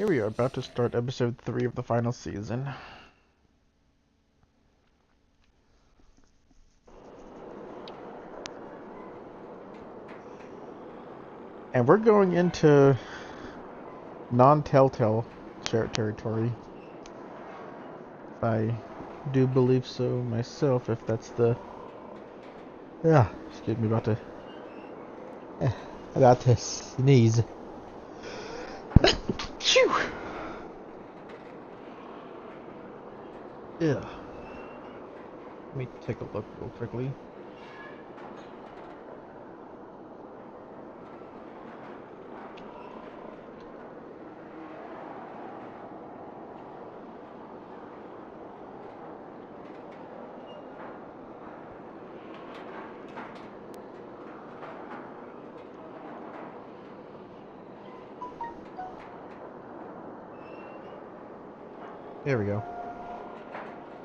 Here we are, about to start episode 3 of the final season. And we're going into non-Telltale territory. I do believe so myself, if that's the... Yeah, excuse me, about to sneeze. Phew! Yeah. Let me take a look real quickly. There we go.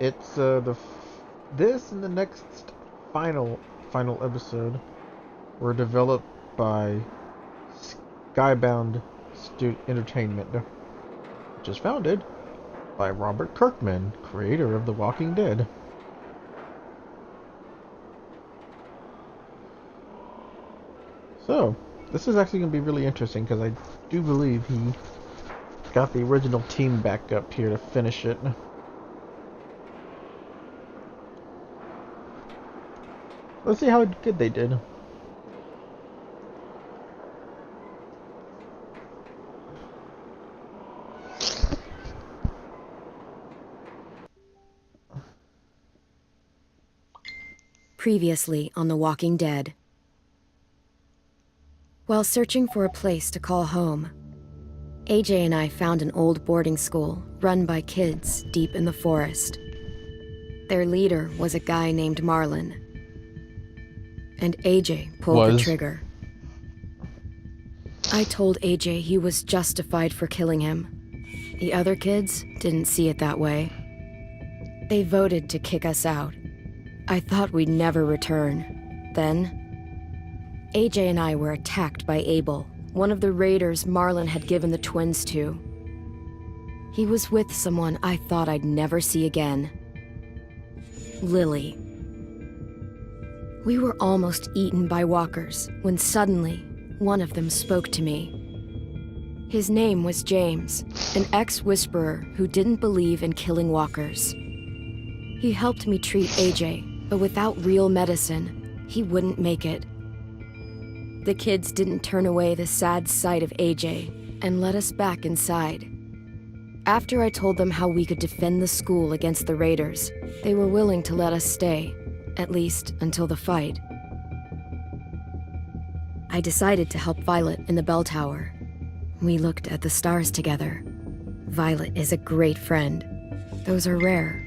It's this and the next final episode were developed by Skybound Entertainment, which is founded by Robert Kirkman, creator of The Walking Dead. So, this is actually going to be really interesting because I do believe he got the original team back up here to finish it. Let's see how good they did. Previously on The Walking Dead. While searching for a place to call home, AJ and I found an old boarding school run by kids deep in the forest. Their leader was a guy named Marlon, and AJ pulled the trigger. I told AJ he was justified for killing him. The other kids didn't see it that way. They voted to kick us out. I thought we'd never return. Then, AJ and I were attacked by Abel, one of the raiders Marlon had given the twins to. He was with someone I thought I'd never see again. Lily. We were almost eaten by walkers when suddenly one of them spoke to me. His name was James, an ex-whisperer who didn't believe in killing walkers. He helped me treat AJ, but without real medicine, he wouldn't make it. The kids didn't turn away the sad sight of AJ and let us back inside. After I told them how we could defend the school against the raiders, they were willing to let us stay, at least until the fight. I decided to help Violet in the bell tower. We looked at the stars together. Violet is a great friend. Those are rare.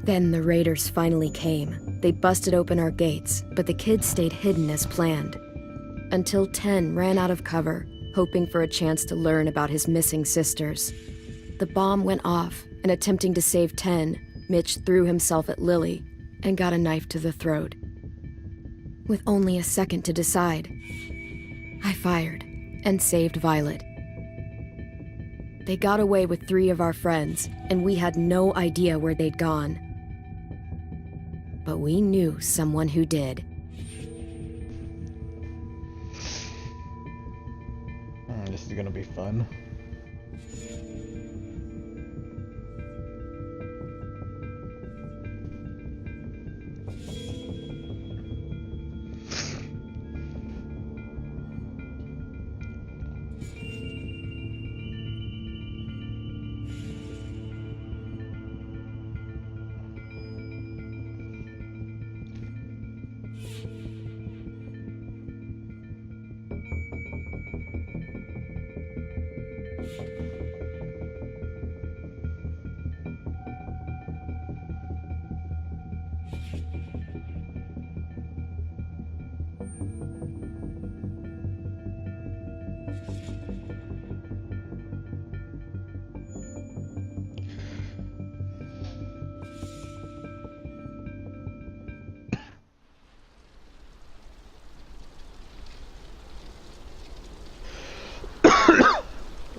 Then the raiders finally came. They busted open our gates, but the kids stayed hidden as planned. Until 10 ran out of cover, hoping for a chance to learn about his missing sisters. The bomb went off, and attempting to save 10, Mitch threw himself at Lily and got a knife to the throat. With only a second to decide, I fired and saved Violet. They got away with 3 of our friends, and we had no idea where they'd gone. But we knew someone who did. This is gonna be fun.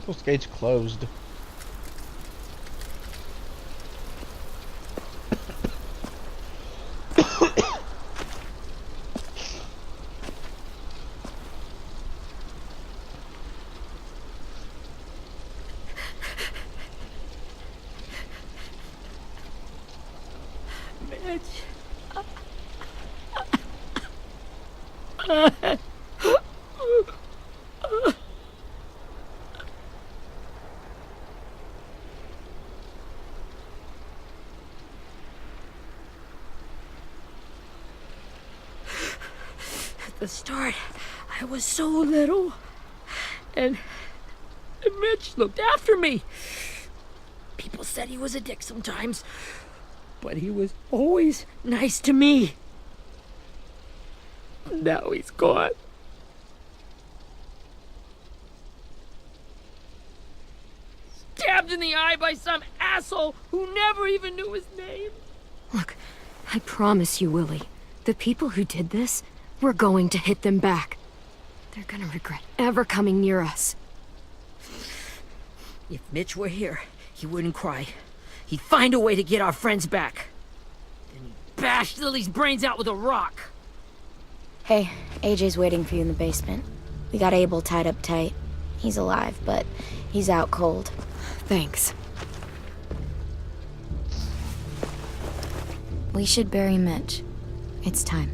Those gates closed. At the start, I was so little, and Mitch looked after me. People said he was a dick sometimes, but he was always nice to me. Now he's gone. Stabbed in the eye by some asshole who never even knew his name. Look, I promise you, Willie, the people who did this, we're going to hit them back. They're gonna regret ever coming near us. If Mitch were here, he wouldn't cry. He'd find a way to get our friends back. Then he'd bash Lily's brains out with a rock. Hey, AJ's waiting for you in the basement. We got Abel tied up tight. He's alive, but he's out cold. Thanks. We should bury Mitch. It's time.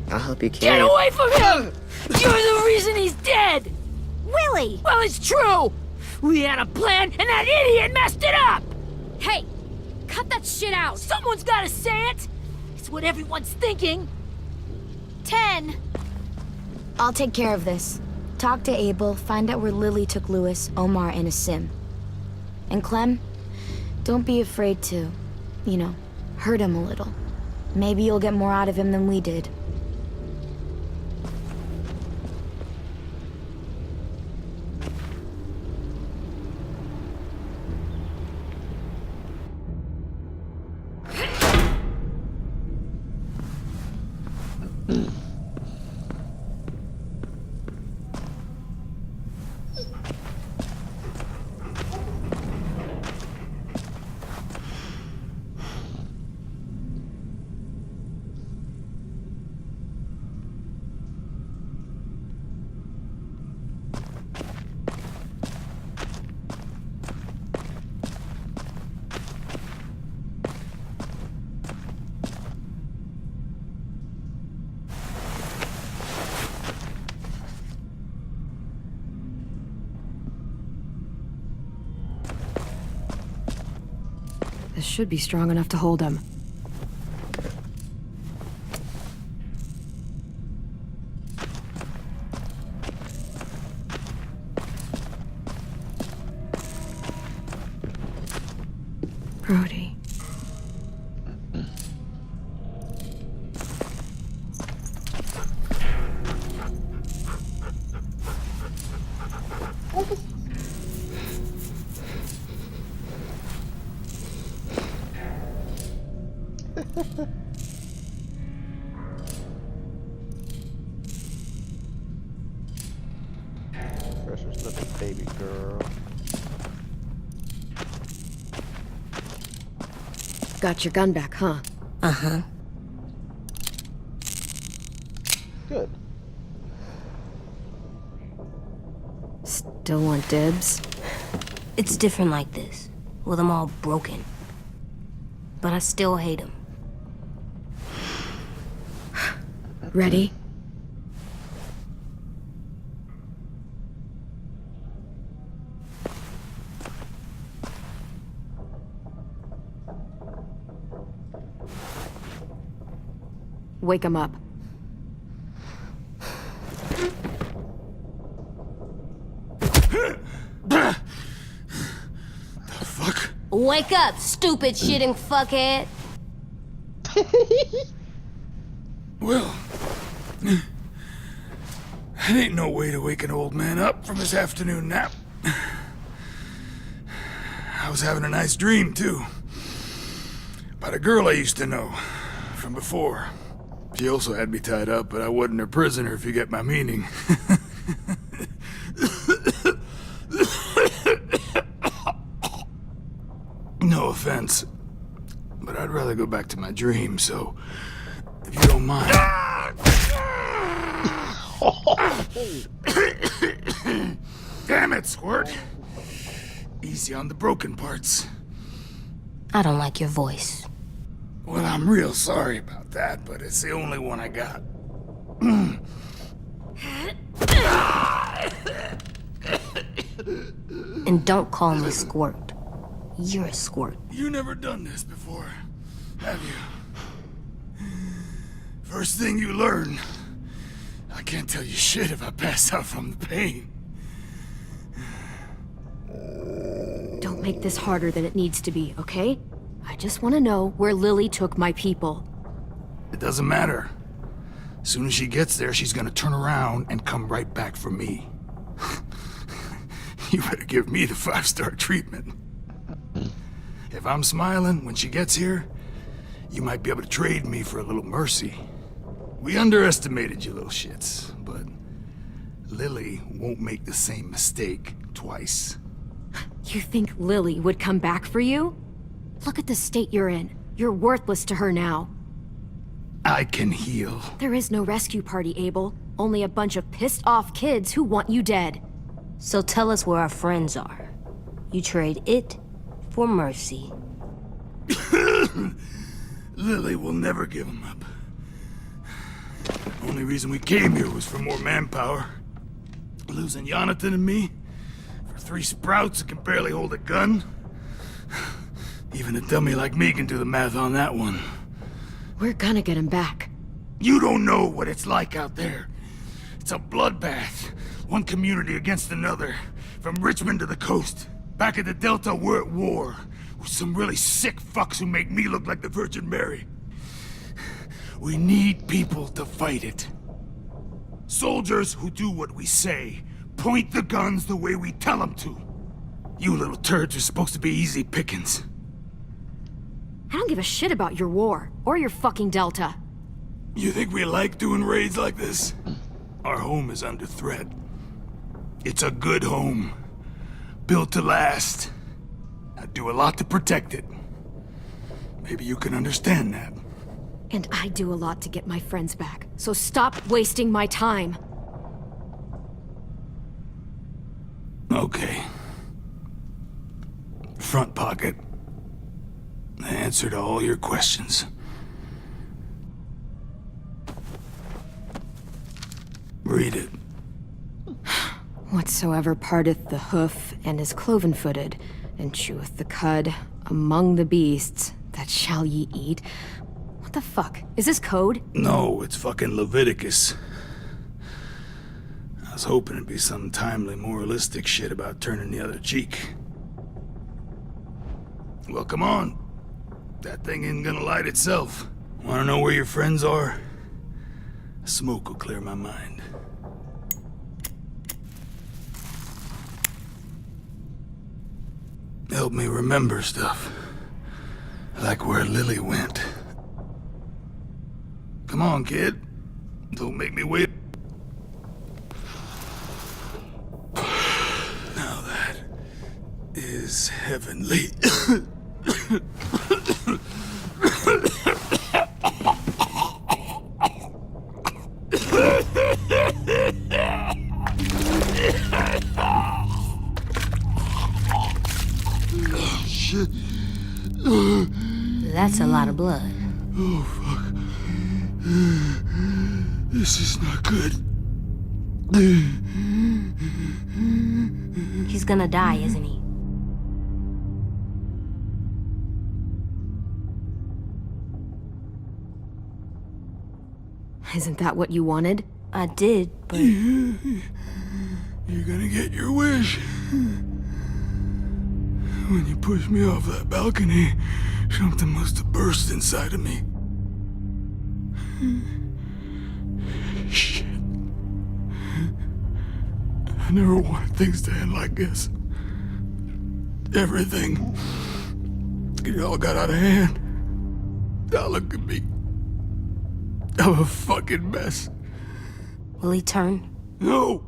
I'll help you carry Get it. away from him! You're the reason he's dead! Willie! Well, it's true! We had a plan, and that idiot messed it up! Hey! Cut that shit out! Someone's gotta say it! It's what everyone's thinking. 10! I'll take care of this. Talk to Abel, find out where Lily took Lewis, Omar, and a sim. And Clem, don't be afraid to, hurt him a little. Maybe you'll get more out of him than we did. This should be strong enough to hold him. Brody. Precious little baby girl. Got your gun back, huh? Uh-huh. Good. Still want dibs? It's different like this, with them all broken. But I still hate him. Ready? Wake him up. Wake up, stupid shitting fuckhead! Well, that ain't no way to wake an old man up from his afternoon nap. I was having a nice dream, too. About a girl I used to know from before. She also had me tied up, but I wasn't her prisoner, if you get my meaning. No offense, but I'd rather go back to my dream, so if you don't mind. Damn it, Squirt. Easy on the broken parts. I don't like your voice. Well, I'm real sorry about that, but it's the only one I got. And don't call me Squirt. You're a squirt. You never done this before, have you? First thing you learn, I can't tell you shit if I pass out from the pain. Don't make this harder than it needs to be, okay? I just want to know where Lily took my people. It doesn't matter. As soon as she gets there, she's gonna turn around and come right back for me. You better give me the 5-star treatment. If I'm smiling when she gets here, you might be able to trade me for a little mercy. We underestimated you little shits, but Lily won't make the same mistake twice. You think Lily would come back for you? Look at the state you're in. You're worthless to her now. I can heal. There is no rescue party, Abel. Only a bunch of pissed-off kids who want you dead. So tell us where our friends are. You trade it for mercy. Lily will never give him up. Only reason we came here was for more manpower. Losing Jonathan and me for 3 sprouts that can barely hold a gun. Even a dummy like me can do the math on that one. We're gonna get him back. You don't know what it's like out there. It's a bloodbath. One community against another. From Richmond to the coast. Back at the Delta, we're at war. With some really sick fucks who make me look like the Virgin Mary. We need people to fight it. Soldiers who do what we say. Point the guns the way we tell them to. You little turds are supposed to be easy pickings. I don't give a shit about your war, or your fucking Delta. You think we like doing raids like this? Our home is under threat. It's a good home. Built to last. I do a lot to protect it. Maybe you can understand that. And I do a lot to get my friends back, so stop wasting my time. Okay. Front pocket. The answer to all your questions. Read it. Whatsoever parteth the hoof and is cloven-footed, and cheweth the cud among the beasts, that shall ye eat. What the fuck? Is this code? No, it's fucking Leviticus. I was hoping it'd be some timely moralistic shit about turning the other cheek. Well, come on. That thing ain't gonna light itself. Wanna know where your friends are? Smoke will clear my mind. Help me remember stuff. Like where Lily went. Come on, kid. Don't make me wait. Now that is heavenly. Shit. That's a lot of blood. Oh, fuck. This is not good. He's gonna die, isn't he? Isn't that what you wanted? I did, but You're gonna get your wish. When you pushed me off that balcony, something must have burst inside of me. Shit. I never wanted things to end like this. Everything. It all got out of hand. Now look at me. I'm a fucking mess. Will he turn? No!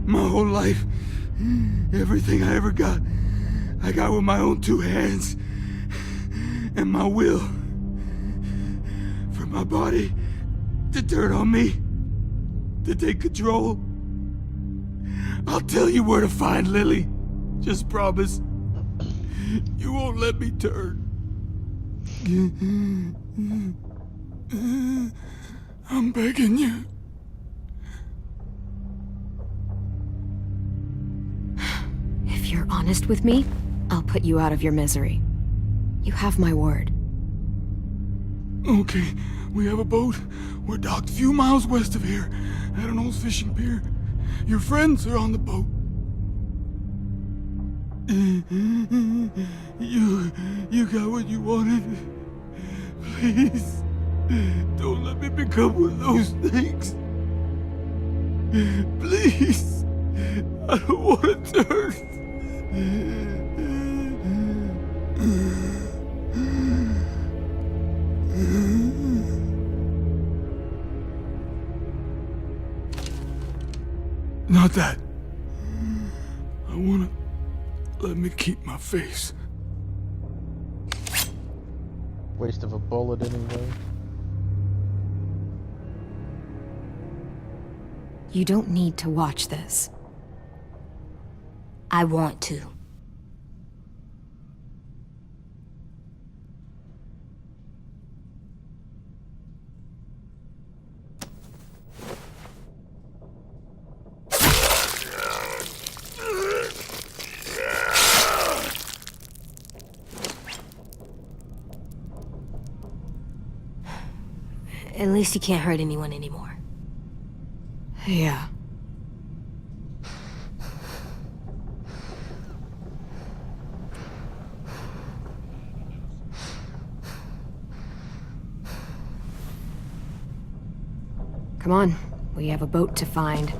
My whole life, everything I ever got, I got with my own two hands and my will. For my body to turn on me, to take control. I'll tell you where to find Lily. Just promise. You won't let me turn. I'm begging you. If you're honest with me, I'll put you out of your misery. You have my word. Okay, we have a boat. We're docked a few miles west of here, at an old fishing pier. Your friends are on the boat. You got what you wanted. Please, don't let me become one of those things. Please, I don't want to turn. Not that. I wanna let me keep my face. Waste of a bullet anyway. You don't need to watch this. I want to. At least he can't hurt anyone anymore. Yeah. Come on, we have a boat to find.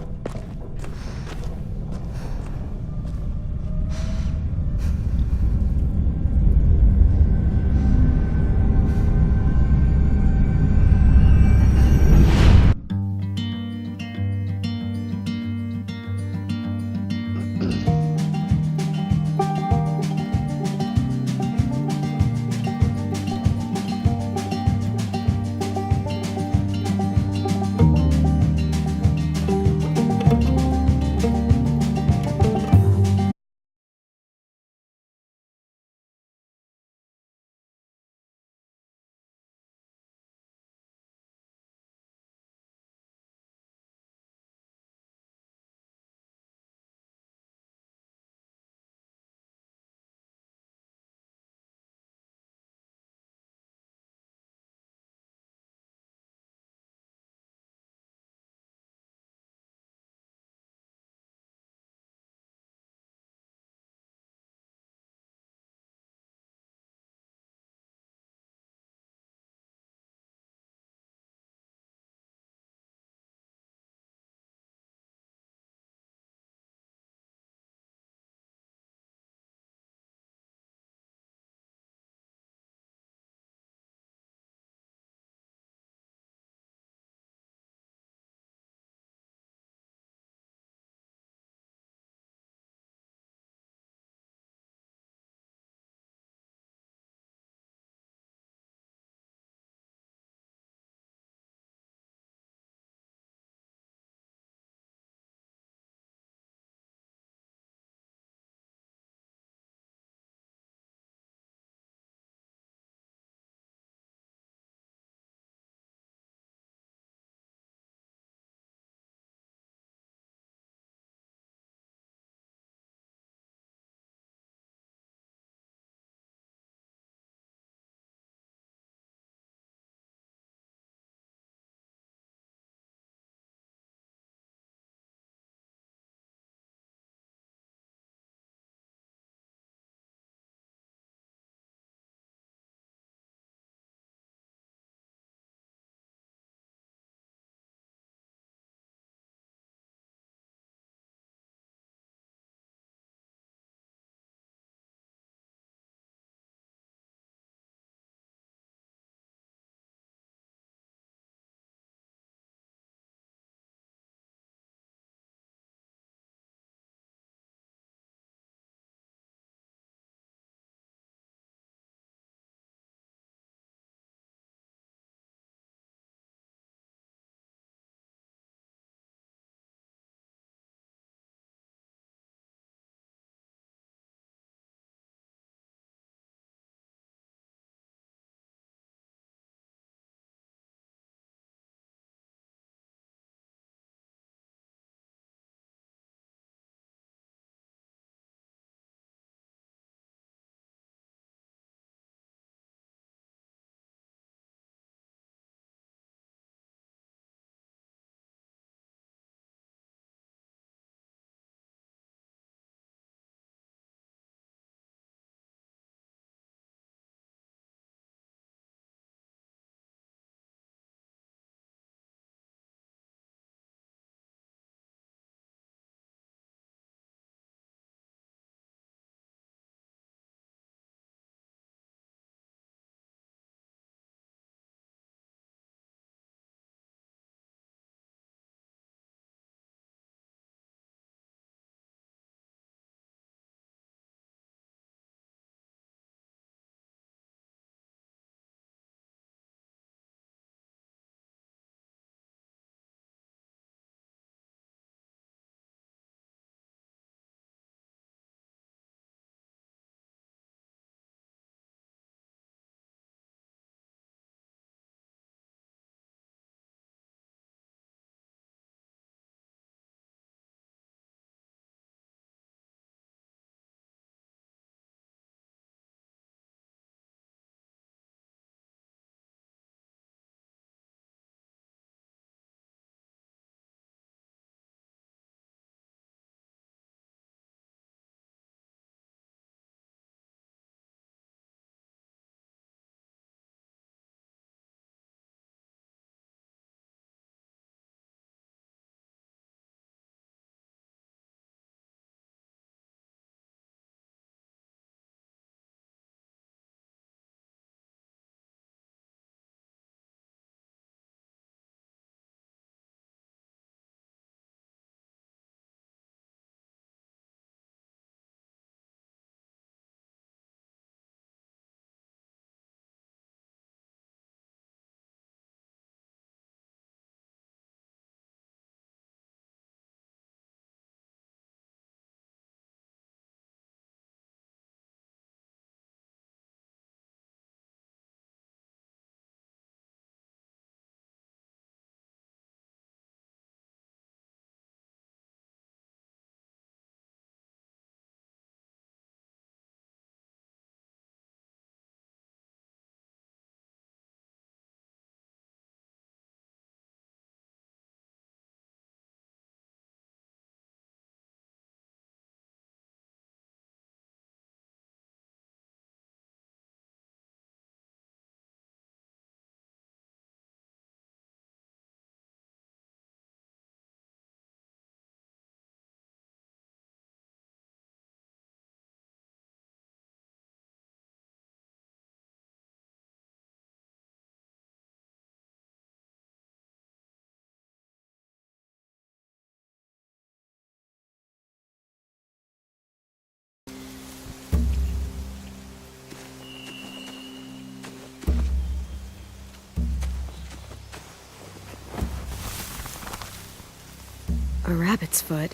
A rabbit's foot?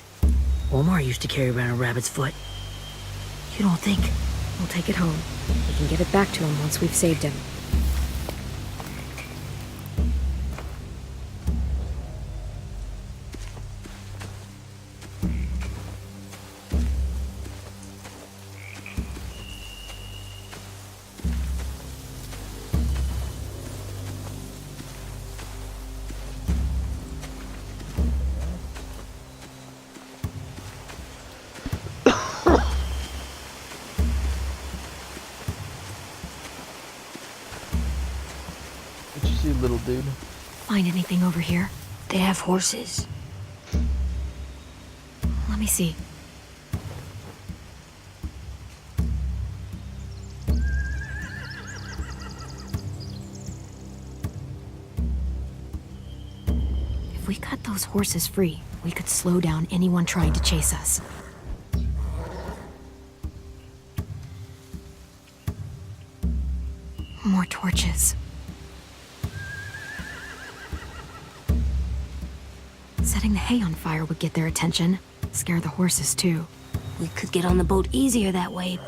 Omar used to carry around a rabbit's foot. You don't think? We'll take it home. We can give it back to him once we've saved him. What you see, little dude? Find anything over here? They have horses. Let me see. If we cut those horses free, we could slow down anyone trying to chase us. More torches. Setting the hay on fire would get their attention. Scare the horses, too. We could get on the boat easier that way.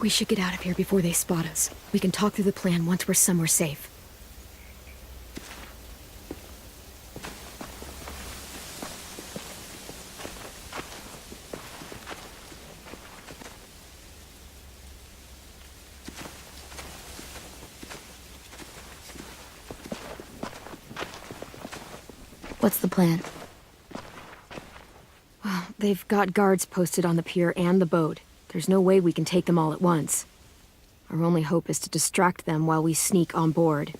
We should get out of here before they spot us. We can talk through the plan once we're somewhere safe. What's the plan? Well, they've got guards posted on the pier and the boat. There's no way we can take them all at once. Our only hope is to distract them while we sneak on board.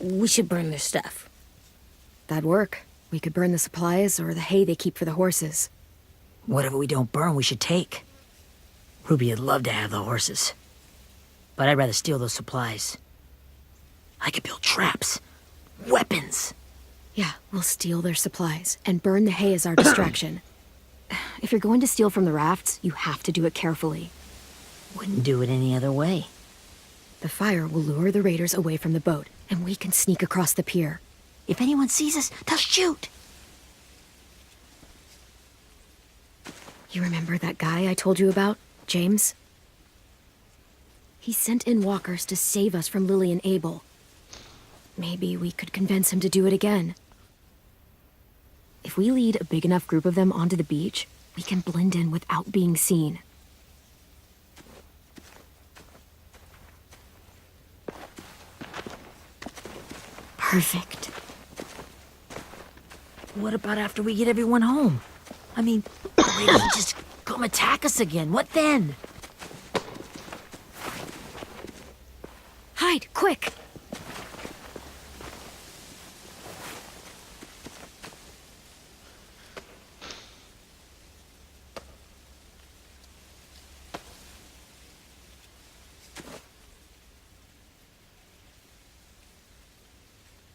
We should burn their stuff. That'd work. We could burn the supplies or the hay they keep for the horses. Whatever we don't burn, we should take. Ruby would love to have the horses. But I'd rather steal those supplies. I could build traps. Weapons. Yeah, we'll steal their supplies and burn the hay as our distraction. If you're going to steal from the rafts, you have to do it carefully. Wouldn't do it any other way. The fire will lure the raiders away from the boat, and we can sneak across the pier. If anyone sees us, they'll shoot. You remember that guy I told you about, James? He sent in walkers to save us from Lily and Abel. Maybe we could convince him to do it again. If we lead a big enough group of them onto the beach, we can blend in without being seen. Perfect. What about after we get everyone home? I mean, the raiders will just come attack us again. What then? Hide, quick!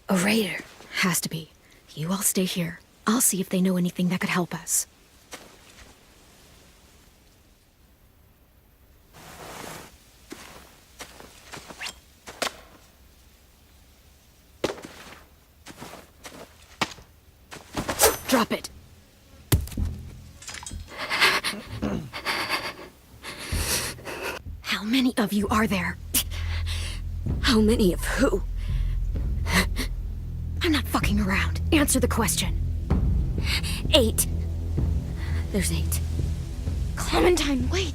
A raider. Has to be. You all stay here. I'll see if they know anything that could help us. Drop it. How many of you are there? How many of who? I'm not fucking around. Answer the question. 8. There's 8. Clementine, wait.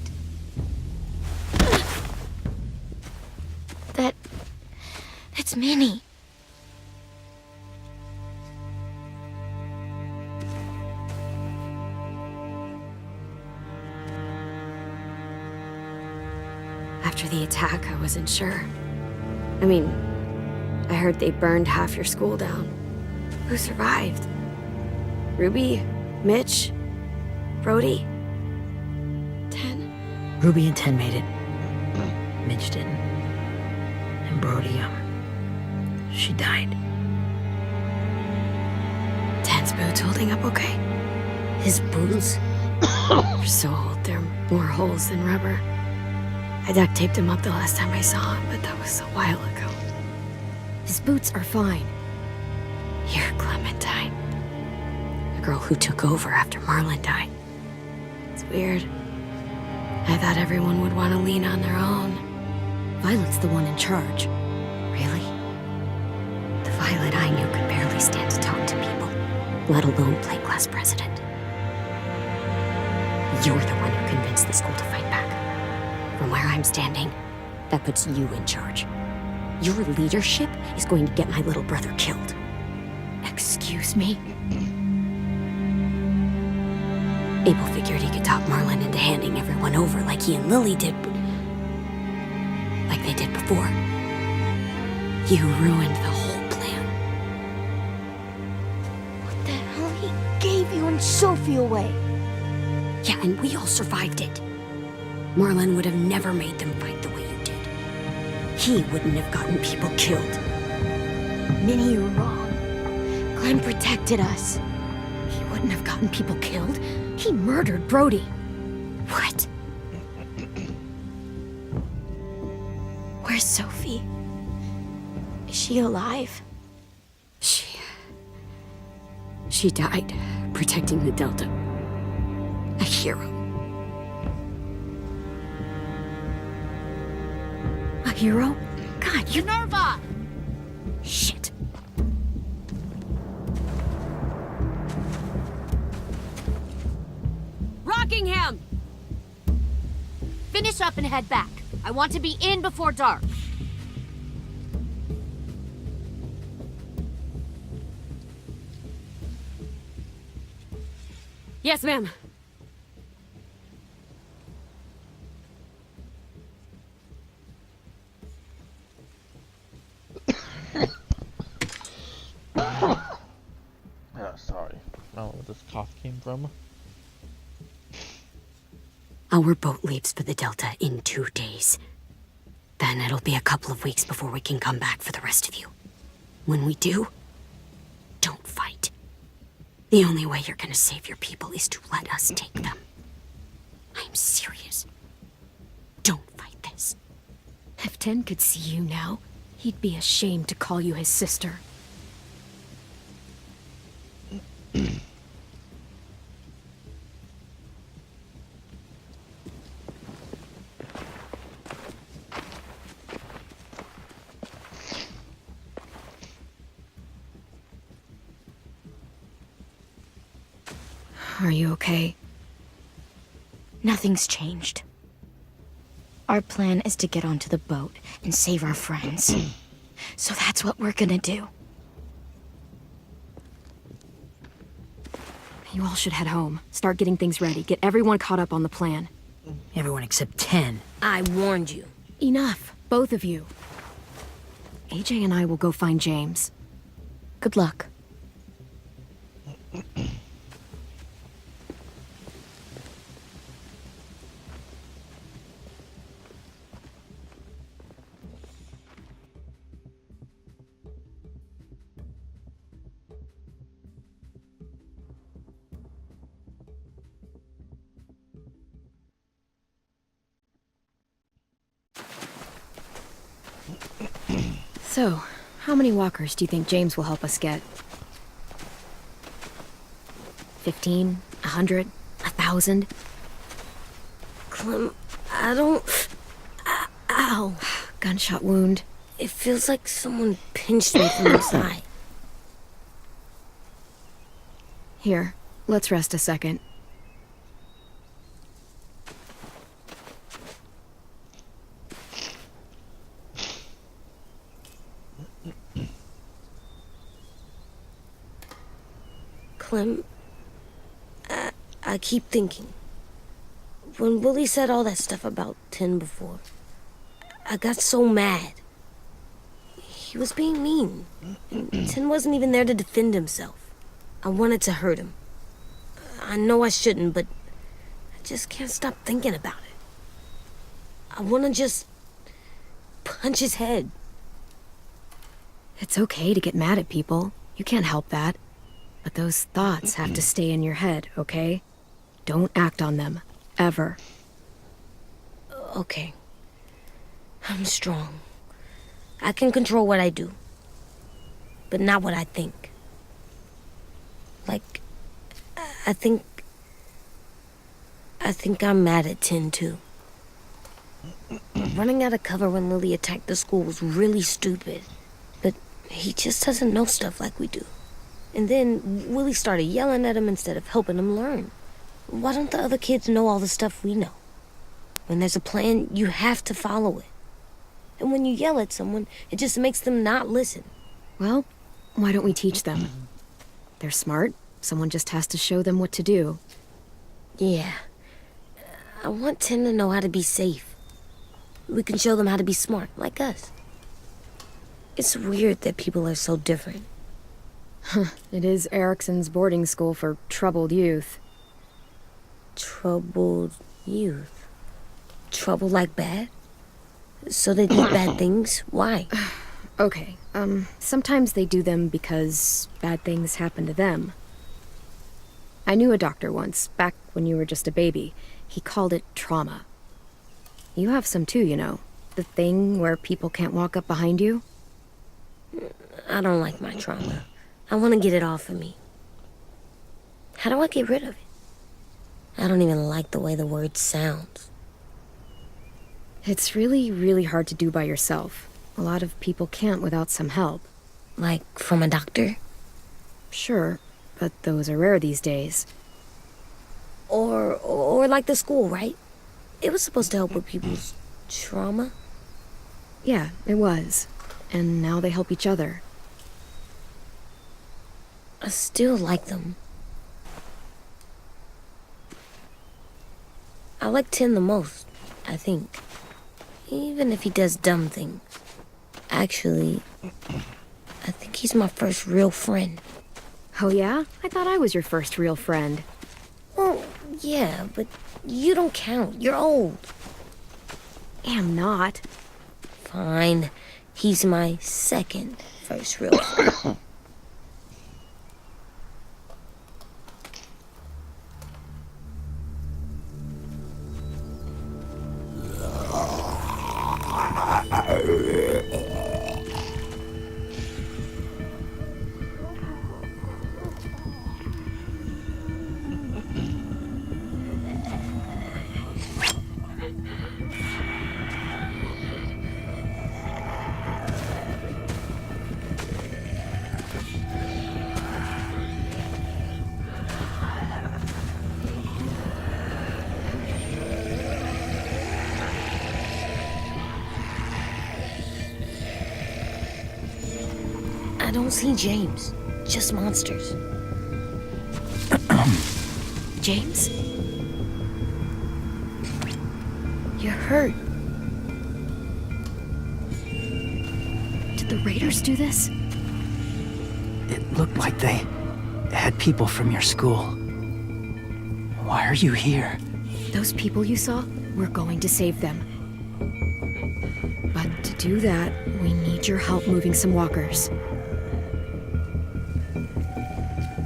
That's Minnie. After the attack, I wasn't sure. I mean, I heard they burned half your school down. Who survived? Ruby? Mitch? Brody? 10? Ruby and 10 made it. Mitch didn't. And Brody, she died. 10's boots holding up okay? His boots? They're so old, they're more holes than rubber. I duct taped him up the last time I saw him, but that was a while ago. His boots are fine. You're Clementine. The girl who took over after Marlon died. It's weird. I thought everyone would want to lean on their own. Violet's the one in charge. Really? The Violet I knew could barely stand to talk to people, let alone play class president. You're the one who convinced the school to fight back. From where I'm standing, that puts you in charge. Your leadership is going to get my little brother killed. Excuse me? Abel figured he could talk Marlon into handing everyone over like he and Lily did, but like they did before. You ruined the whole plan. What the hell? He gave you and Sophie away. Yeah, and we all survived it. Marlon would have never made them fight the way you did. He wouldn't have gotten people killed. Minnie, you're wrong. Clem protected us. He wouldn't have gotten people killed. He murdered Brody. What? Where's Sophie? Is she alive? She died protecting the Delta. A hero. A hero? God, you... Nerva! Shit. Rockingham! Finish up and head back. I want to be in before dark. Yes, ma'am. Oh, sorry. I don't know where this cough came from. Our boat leaves for the Delta in 2 days. Then it'll be a couple of weeks before we can come back for the rest of you. When we do, don't fight. The only way you're gonna save your people is to let us take them. I'm serious. Don't fight this. If Ten could see you now, he'd be ashamed to call you his sister. Are you okay? Nothing's changed. Our plan is to get onto the boat and save our friends. So that's what we're gonna do. You all should head home. Start getting things ready. Get everyone caught up on the plan. Everyone except 10. I warned you. Enough, both of you. AJ and I will go find James. Good luck. So, how many walkers do you think James will help us get? 15? 100? 1,000? Clem, I don't... Ow. Gunshot wound. It feels like someone pinched me from inside. Here, let's rest a second. Clem, I keep thinking. When Willie said all that stuff about 10 before, I got so mad. He was being mean. And 10 wasn't even there to defend himself. I wanted to hurt him. I know I shouldn't, but I just can't stop thinking about it. I want to just punch his head. It's okay to get mad at people. You can't help that. But those thoughts have to stay in your head, okay? Don't act on them. Ever. Okay. I'm strong. I can control what I do, but not what I think. Like, I think I'm mad at Tin, too. Running out of cover when Lily attacked the school was really stupid, but he just doesn't know stuff like we do. And then Willie started yelling at him instead of helping him learn. Why don't the other kids know all the stuff we know? When there's a plan, you have to follow it. And when you yell at someone, it just makes them not listen. Well, why don't we teach them? They're smart. Someone just has to show them what to do. Yeah. I want Tim to know how to be safe. We can show them how to be smart, like us. It's weird that people are so different. It is Erickson's boarding school for troubled youth. Troubled youth? Trouble like bad? So they do bad things? Why? Okay, sometimes they do them because bad things happen to them. I knew a doctor once, back when you were just a baby. He called it trauma. You have some too, you know. The thing where people can't walk up behind you. I don't like my trauma. I want to get it off of me. How do I get rid of it? I don't even like the way the word sounds. It's really, really hard to do by yourself. A lot of people can't without some help. Like from a doctor? Sure, but those are rare these days. Or like the school, right? It was supposed to help with people's trauma. Yeah, it was. And now they help each other. I still like them. I like Tin the most, I think. Even if he does dumb things. Actually, I think he's my first real friend. Oh yeah? I thought I was your first real friend. Well, yeah, but you don't count. You're old. Am not. Fine. He's my second first real friend. I don't see James. Just monsters. James? You're hurt. Did the Raiders do this? It looked like they had people from your school. Why are you here? Those people you saw? We're going to save them. But to do that, we need your help moving some walkers.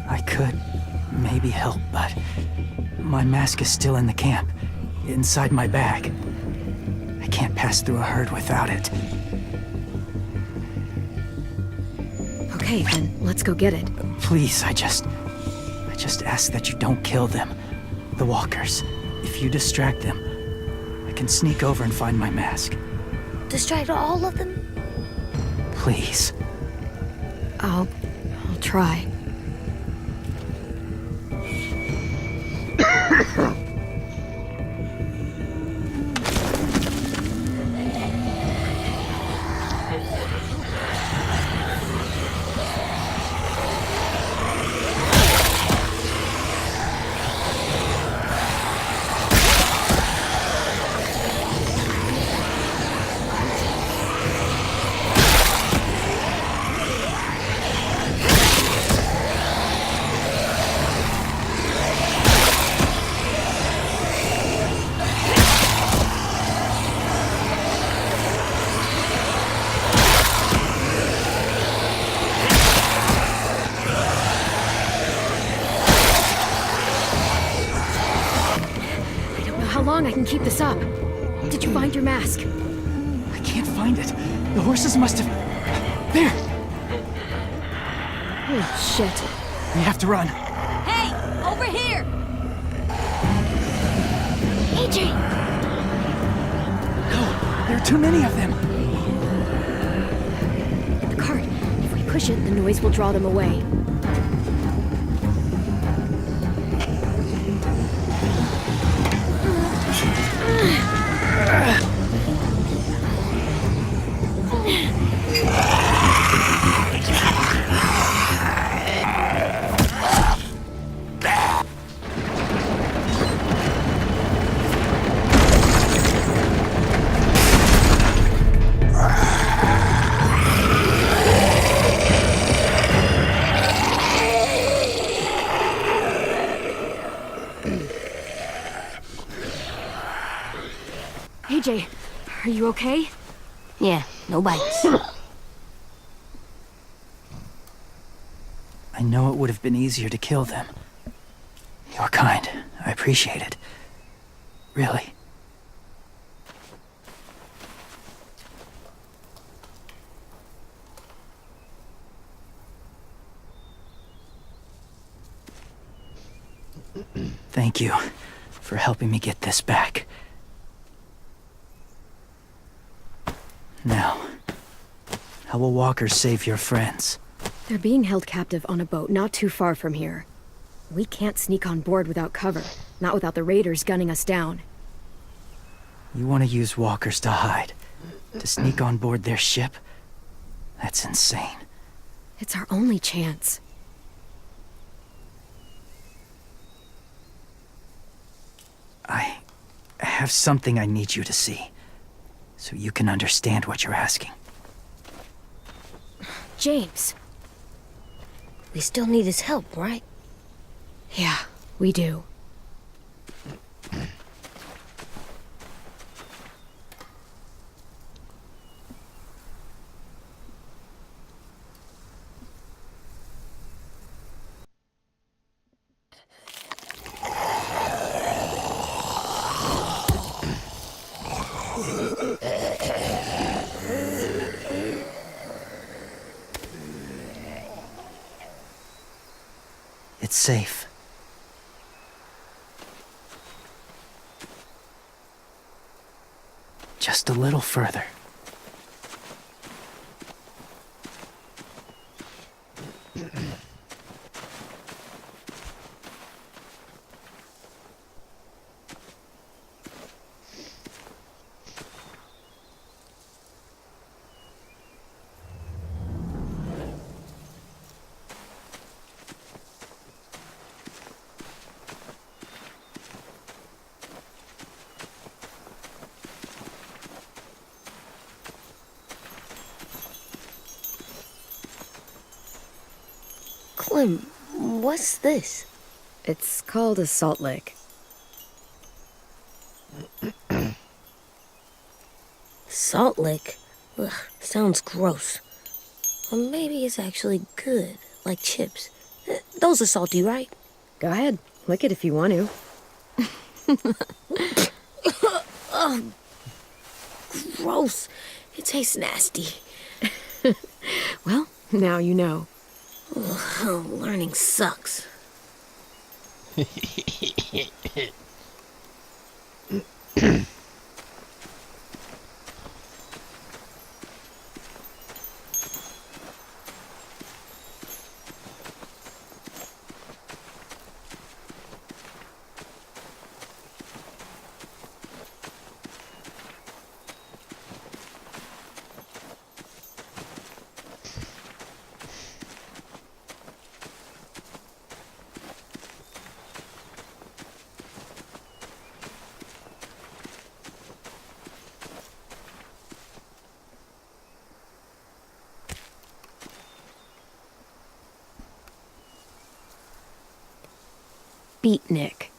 I could maybe help, but my mask is still in the camp, inside my bag. I can't pass through a herd without it. Okay, then let's go get it. Please, I just ask that you don't kill them. The walkers. If you distract them, I can sneak over and find my mask. Distract all of them? Please. I'll try. I can keep this up. Did you find your mask? I find it. The horses must have... There! Oh, shit. We have to run. Hey, over here! AJ! Go! There are too many of them! The cart. If we push it, the noise will draw them away. AJ, are you okay? Yeah, no bites. I know it would have been easier to kill them. You're kind. I appreciate it. Really. Thank you for helping me get this back. Now, how will walkers save your friends? They're being held captive on a boat not too far from here. We can't sneak on board without cover, not without the raiders gunning us down. You want to use walkers to hide? To sneak on board their ship? That's insane. It's our only chance. I have something I need you to see, so you can understand what you're asking. James. We still need his help, right? Yeah, we do. It's safe. Just a little further. Clem, what's this? It's called a salt lick. Salt lick? Ugh, sounds gross. Or maybe it's actually good, like chips. Those are salty, right? Go ahead, lick it if you want to. Gross. It tastes nasty. Well, now you know. Ugh, learning sucks. Beatnik.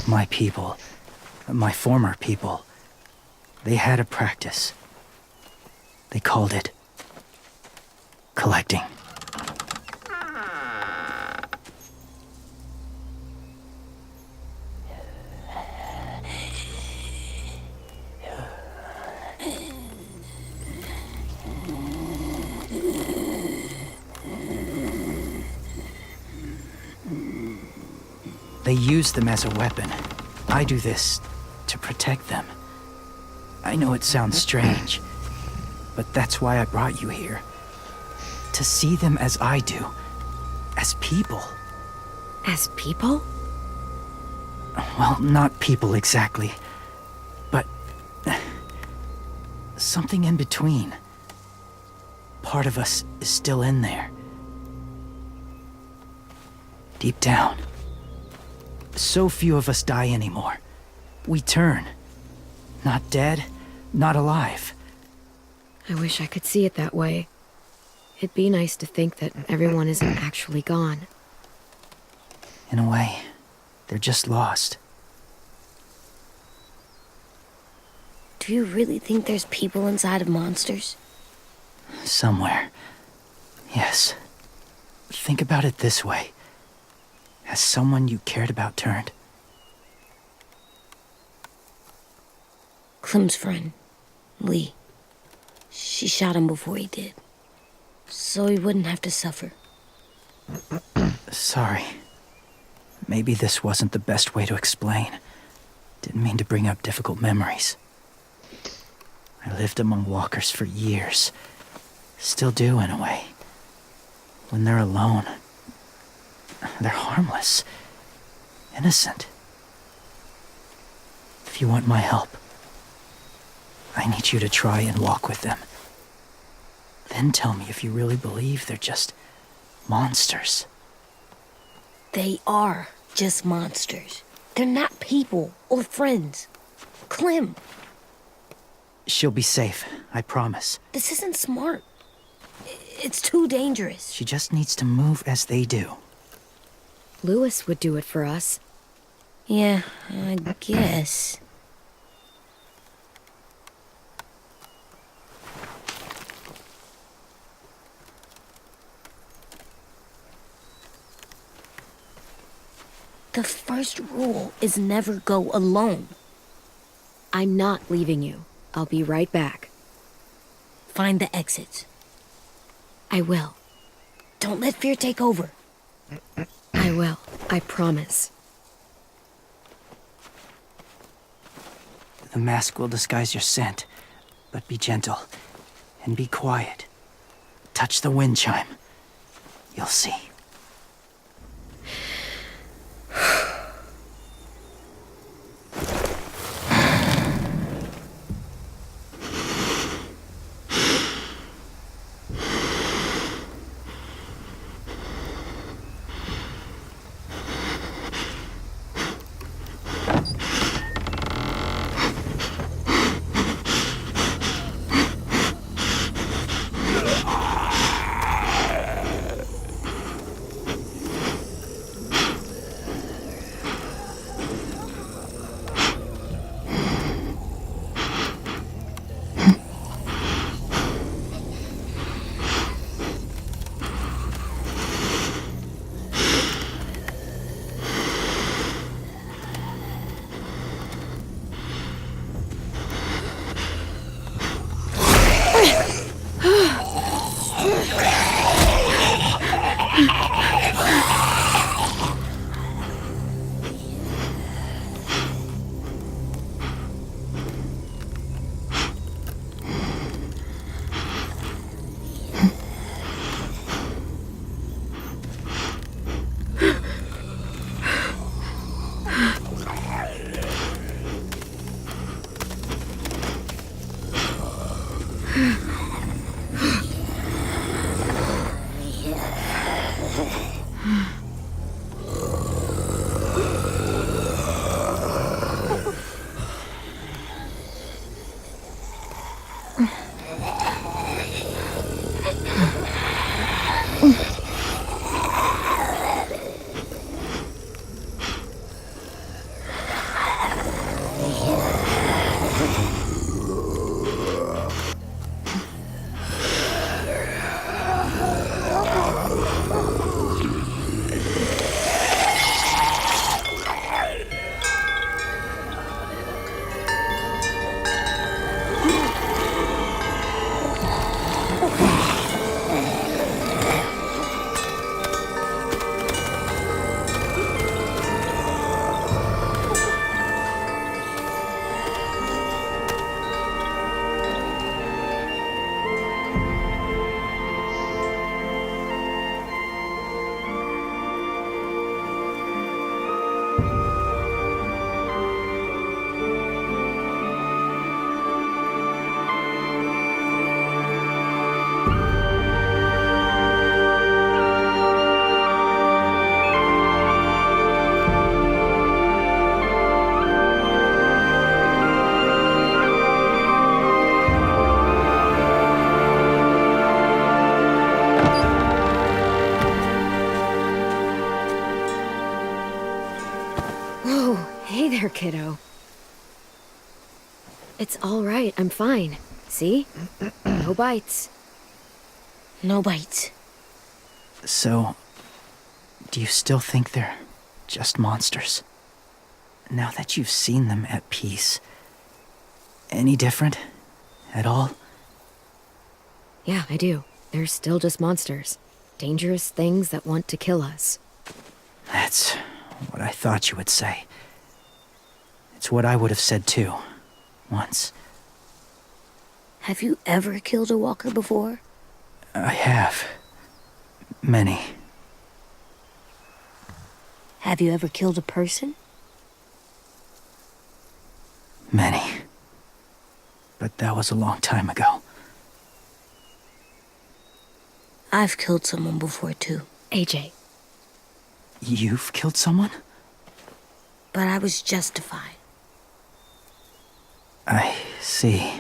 My people, my former people, they had a practice. They called it collecting. They use them as a weapon. I do this to protect them. I know it sounds strange, but that's why I brought you here. To see them as I do. As people. As people? Well, not people exactly, but something in between. Part of us is still in there. Deep down. So few of us die anymore. We turn. Not dead, not alive. I wish I could see it that way. It'd be nice to think that everyone isn't actually gone. In a way, they're just lost. Do you really think there's people inside of monsters? Somewhere. Yes. Think about it this way. Has someone you cared about turned? Clem's friend, Lee. She shot him before he did. So he wouldn't have to suffer. Sorry. Maybe this wasn't the best way to explain. Didn't mean to bring up difficult memories. I lived among walkers for years. Still do, in a way. When they're alone, they're harmless. Innocent. If you want my help, I need you to try and walk with them. Then tell me if you really believe they're just monsters. They are just monsters. They're not people or friends. Clem, She'll be safe, I promise. this isn't smart. It's too dangerous. She just needs to move as they do. Lewis would do it for us. Yeah, I guess. The first rule is never go alone. I'm not leaving you. I'll be right back. Find the exits. I will. Don't let fear take over. I will. I promise. The mask will disguise your scent, but be gentle and be quiet. Touch the wind chime. You'll see. Oh, hey there, kiddo. It's all right, I'm fine. See? No bites. No bites. So, do you still think they're just monsters? Now that you've seen them at peace, any different at all? Yeah, I do. They're still just monsters. Dangerous things that want to kill us. That's what I thought you would say. It's what I would have said too, once. Have you ever killed a walker before? I have. Many. Have you ever killed a person? Many. But that was a long time ago. I've killed someone before too. AJ. You've killed someone? But I was justified. I see.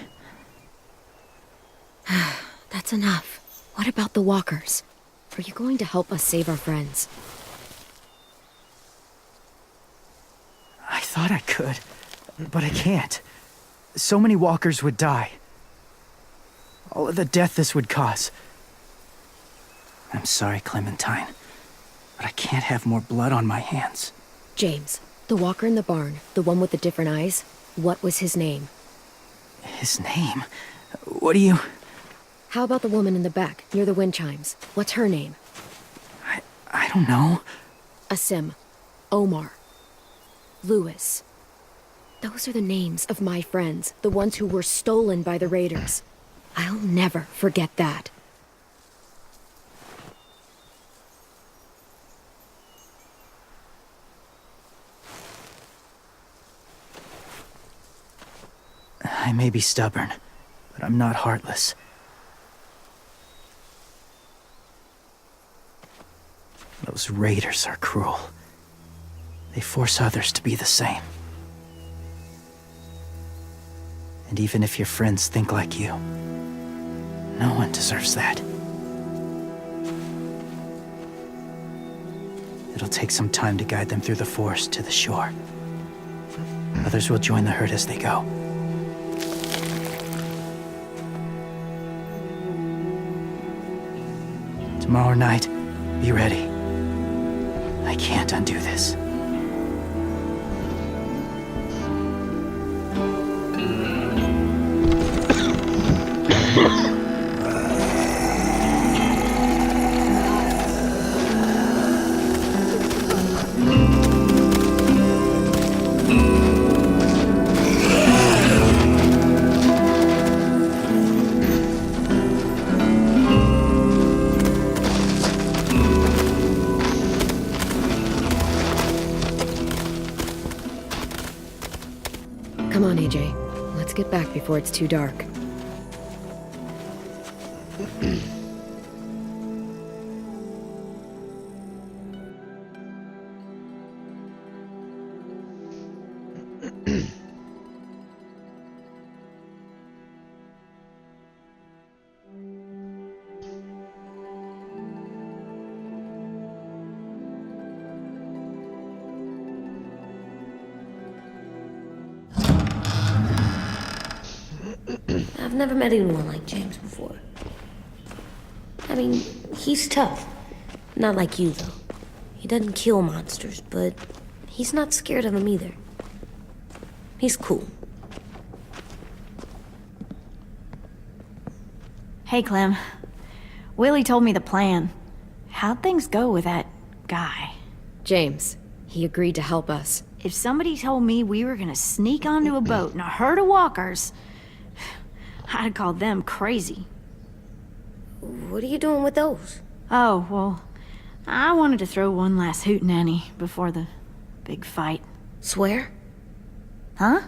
That's enough. What about the walkers? Are you going to help us save our friends? I thought I could, but I can't. So many walkers would die. All of the death this would cause. I'm sorry, Clementine, but I can't have more blood on my hands. James, the walker in the barn, the one with the different eyes, what was his name? His name? What do you... How about the woman in the back, near the wind chimes? What's her name? I don't know. Asim. Omar. Lewis. Those are the names of my friends, the ones who were stolen by the raiders. I'll never forget that. I may be stubborn, but I'm not heartless. Those raiders are cruel. They force others to be the same. And even if your friends think like you, no one deserves that. It'll take some time to guide them through the forest to the shore. Others will join the herd as they go. Tomorrow night, be ready. I can't undo this. Come on, AJ. Let's get back before it's too dark. I've never met anyone like James before. I mean, he's tough. Not like you, though. He doesn't kill monsters, but he's not scared of them either. He's cool. Hey, Clem. Willie told me the plan. How'd things go with that guy? James, he agreed to help us. If somebody told me we were gonna sneak onto a boat in a herd of walkers, I'd call them crazy. What are you doing with those? Oh, well, I wanted to throw one last hootenanny before the big fight. Swear? Huh?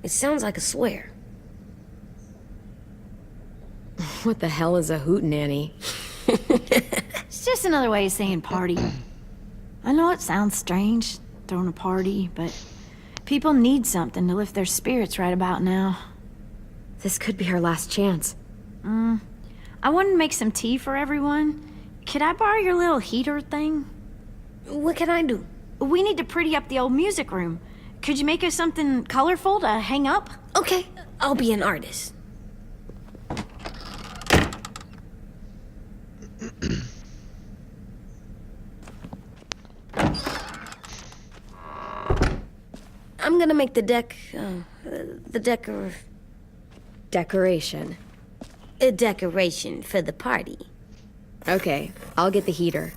It sounds like a swear. What the hell is a hootenanny? It's just another way of saying party. I know it sounds strange, throwing a party, but people need something to lift their spirits right about now. This could be our last chance. I wanted to make some tea for everyone. Could I borrow your little heater thing? What can I do? We need to pretty up the old music room. Could you make us something colorful to hang up? Okay, I'll be an artist. I'm gonna make the Decoration. a decoration for the party. Okay, I'll get the heater.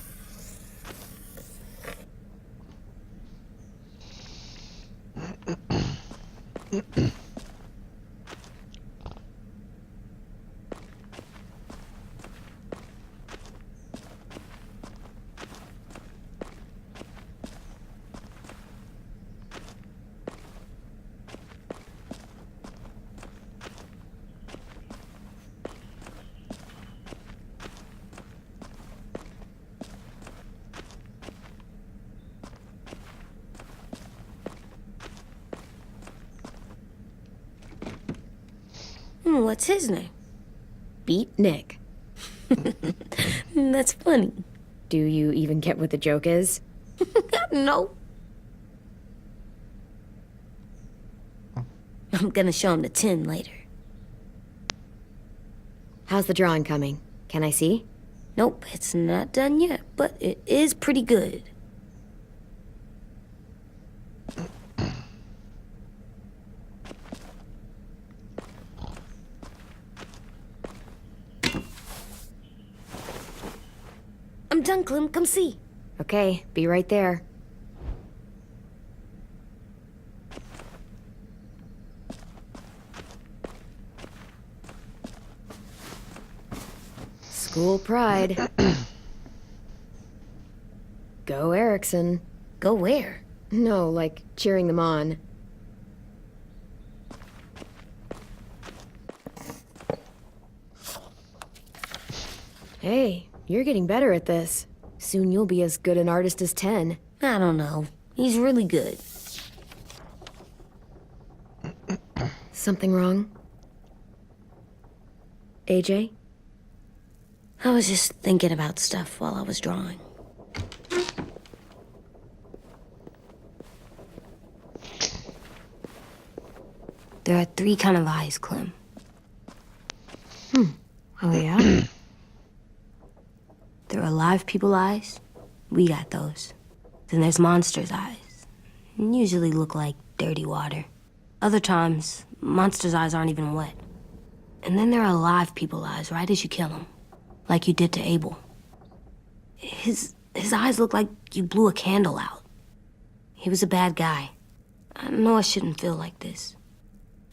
What's his name? Beat Nick. That's funny. Do you even get what the joke is? No. I'm gonna show him the tin later. How's the drawing coming? Can I see? Nope, it's not done yet, but it is pretty good. I'm done, Clem. Come see. Okay, be right there. School pride. Go Erickson. Go where? No, like cheering them on. Hey, you're getting better at this. Soon you'll be as good an artist as 10. I don't know. He's really good. Something wrong? AJ? I was just thinking about stuff while I was drawing. There are 3 kinds of eyes, Clem. Oh, yeah? There are live people eyes. We got those. Then there's monsters' eyes. Usually look like dirty water. Other times, monsters' eyes aren't even wet. And then there are live people eyes right as you kill them. Like you did to Abel. His eyes look like you blew a candle out. He was a bad guy. I know I shouldn't feel like this.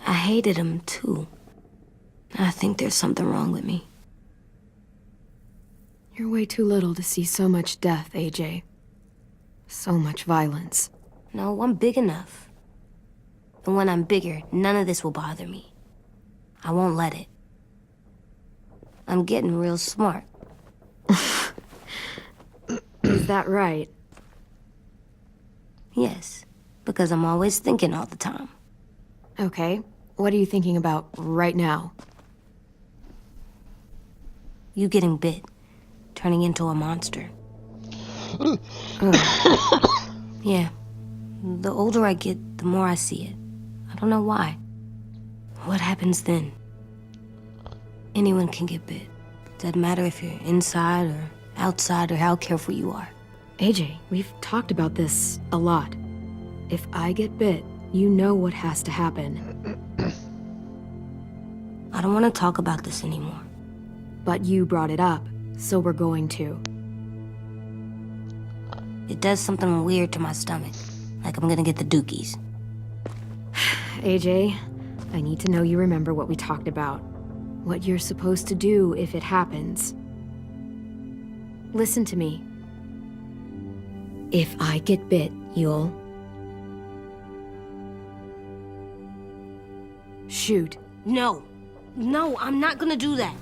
I hated him, too. I think there's something wrong with me. You're way too little to see so much death, AJ. So much violence. No, I'm big enough. And when I'm bigger, none of this will bother me. I won't let it. I'm getting real smart. Is that right? Yes, because I'm always thinking all the time. Okay, what are you thinking about right now? You getting bit, turning into a monster. Yeah, the older I get, the more I see it. I don't know why. What happens then? Anyone can get bit. Doesn't matter if you're inside or outside or how careful you are. AJ, we've talked about this a lot. If I get bit, you know what has to happen. I don't want to talk about this anymore. But you brought it up, so we're going to. It does something weird to my stomach. Like I'm gonna get the dookies. AJ, I need to know you remember what we talked about. What you're supposed to do if it happens. Listen to me. If I get bit, you'll... shoot. No. No, I'm not gonna do that.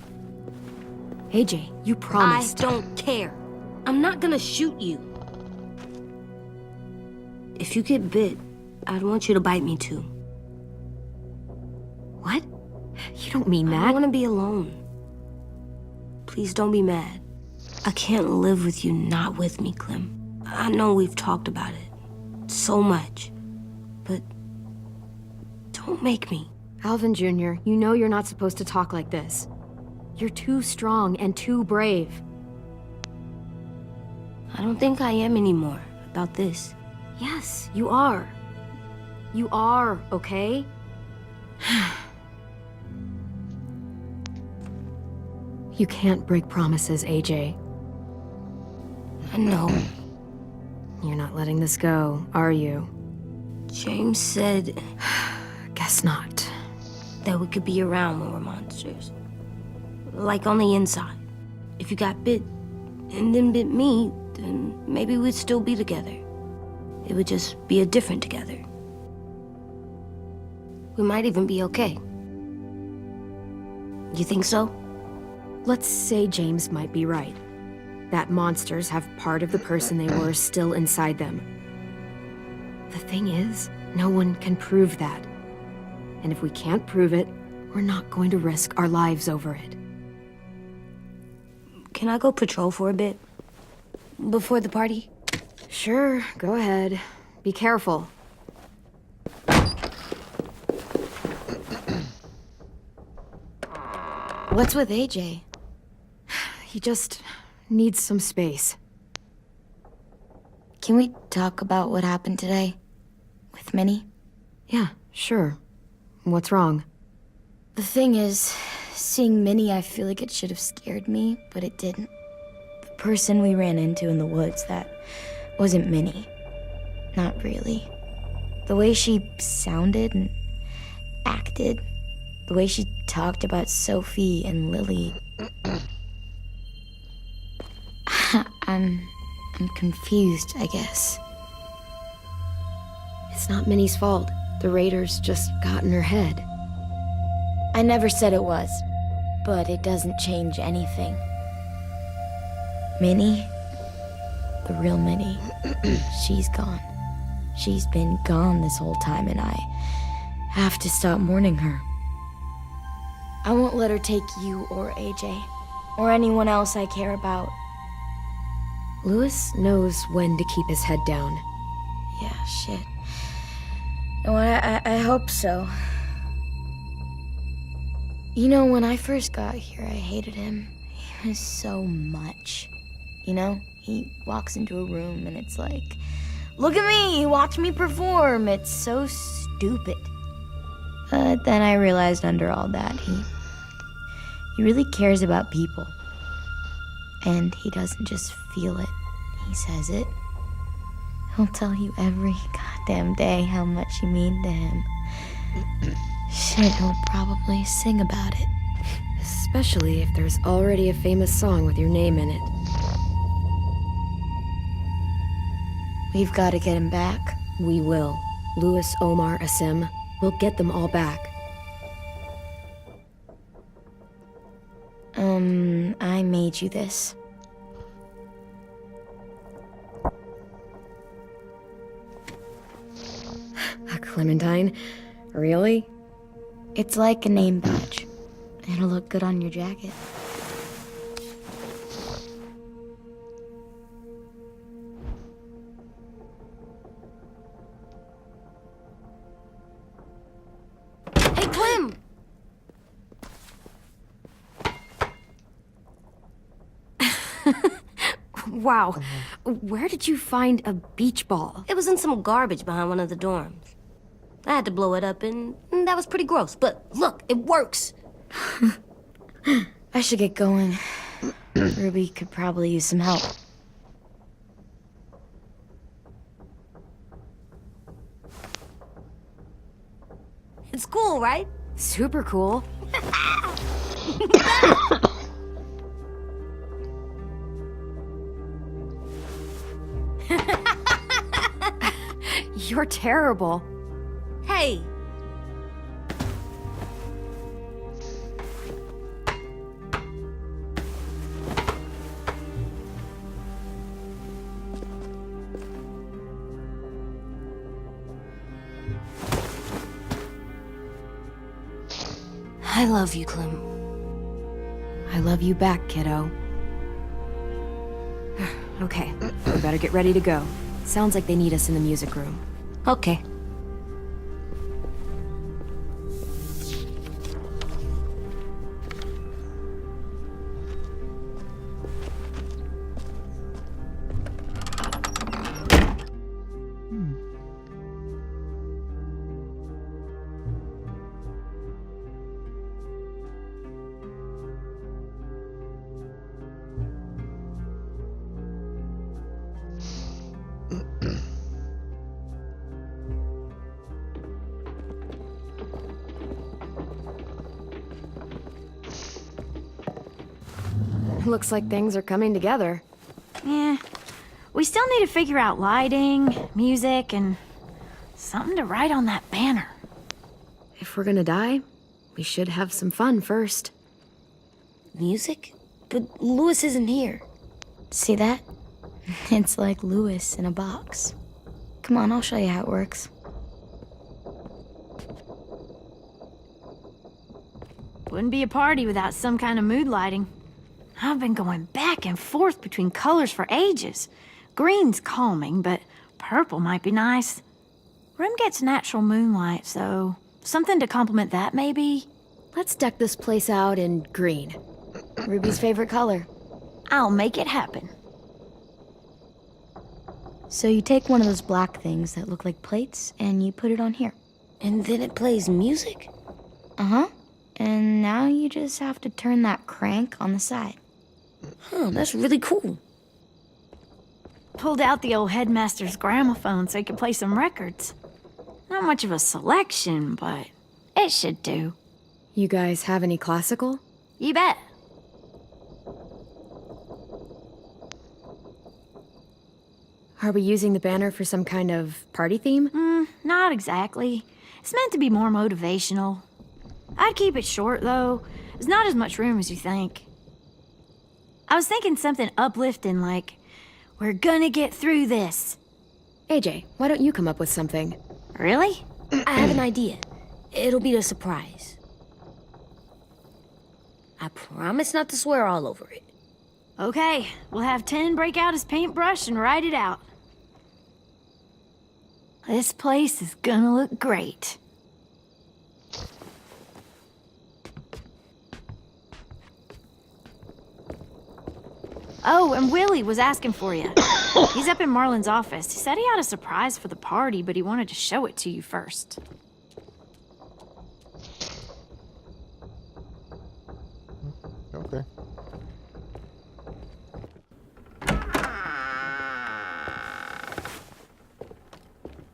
AJ, you promised. I don't care. I'm not gonna shoot you. If you get bit, I'd want you to bite me too. What? You don't mean I that. want to be alone. Please don't be mad. I can't live with you not with me, Clem. I know we've talked about it, so much. But don't make me. Alvin Jr., you know you're not supposed to talk like this. You're too strong and too brave. I don't think I am anymore about this. Yes, you are. You are, okay? You can't break promises, AJ. I know. You're not letting this go, are you? James said Guess not. that we could be around when we're monsters. Like on the inside. If you got bit and then bit me, then maybe we'd still be together. It would just be a different together. We might even be okay. You think so? Let's say James might be right. That monsters have part of the person they were still inside them. The thing is, no one can prove that. And if we can't prove it, we're not going to risk our lives over it. Can I go patrol for a bit? Before the party? Sure, go ahead. Be careful. What's with AJ? He just needs some space. Can we talk about what happened today? With Minnie? Yeah, sure. What's wrong? The thing is, seeing Minnie, I feel like it should have scared me, but it didn't. The person we ran into in the woods, that wasn't Minnie. Not really. The way she sounded and acted, the way she talked about Sophie and Lily. I'm confused, I guess. It's not Minnie's fault. The raiders just got in her head. I never said it was, but it doesn't change anything. Minnie, the real Minnie, she's gone. She's been gone this whole time, and I have to stop mourning her. I won't let her take you or AJ, or anyone else I care about. Louis knows when to keep his head down. Yeah, shit. Oh, I hope so. You know, when I first got here, I hated him. He was so much. You know, he walks into a room and it's like, look at me, watch me perform. It's so stupid. But then I realized under all that, he really cares about people. And he doesn't just feel it, he says it. He'll tell you every goddamn day how much you mean to him. Shit, he'll probably sing about it. Especially if there's already a famous song with your name in it. We've got to get him back. We will. Louis, Omar, Asim. We'll get them all back. I made you this. A Clementine? Really? It's like a name badge. It'll look good on your jacket. Hey, Clem! Wow. Where did you find a beach ball? It was in some garbage behind one of the dorms. I had to blow it up, and that was pretty gross. But look, it works. I should get going. Ruby could probably use some help. It's cool, right? Super cool. You're terrible. Hey! I love you, Clem. I love you back, kiddo. Okay, we better get ready to go. Sounds like they need us in the music room. Okay. Looks like things are coming together. Yeah. We still need to figure out lighting, music, and something to write on that banner. If we're gonna die, we should have some fun first. Music? But Lewis isn't here. See that? It's like Lewis in a box. Come on, I'll show you how it works. Wouldn't be a party without some kind of mood lighting. I've been going back and forth between colors for ages. Green's calming, but purple might be nice. Room gets natural moonlight, so something to complement that, maybe? Let's deck this place out in green. Ruby's favorite color. I'll make it happen. So you take one of those black things that look like plates and you put it on here. And then it plays music? Uh-huh. And now you just have to turn that crank on the side. Huh, that's really cool. Pulled out the old headmaster's gramophone so he could play some records. Not much of a selection, but it should do. You guys have any classical? You bet. Are we using the banner for some kind of party theme? Not exactly. It's meant to be more motivational. I'd keep it short, though. There's not as much room as you think. I was thinking something uplifting like, "We're gonna get through this." AJ, why don't you come up with something? Really? I have an idea. It'll be a surprise. I promise not to swear all over it. Okay, we'll have 10 break out his paintbrush and write it out. This place is gonna look great. Oh, and Willie was asking for you. He's up in Marlin's office. He said he had a surprise for the party, but he wanted to show it to you first. Okay.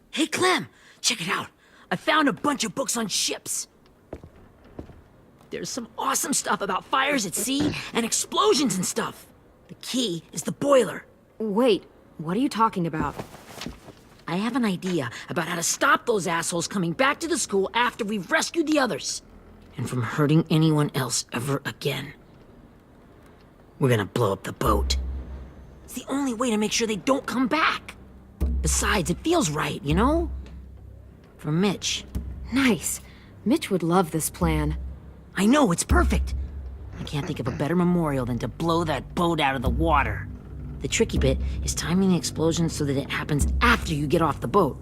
Hey, Clem, check it out. I found a bunch of books on ships. There's some awesome stuff about fires at sea and explosions and stuff. The key is the boiler. Wait, what are you talking about? I have an idea about how to stop those assholes coming back to the school after we've rescued the others. And from hurting anyone else ever again. We're gonna blow up the boat. It's the only way to make sure they don't come back. Besides, it feels right, you know? For Mitch. Nice. Mitch would love this plan. I know, it's perfect. I can't think of a better memorial than to blow that boat out of the water. The tricky bit is timing the explosion so that it happens after you get off the boat.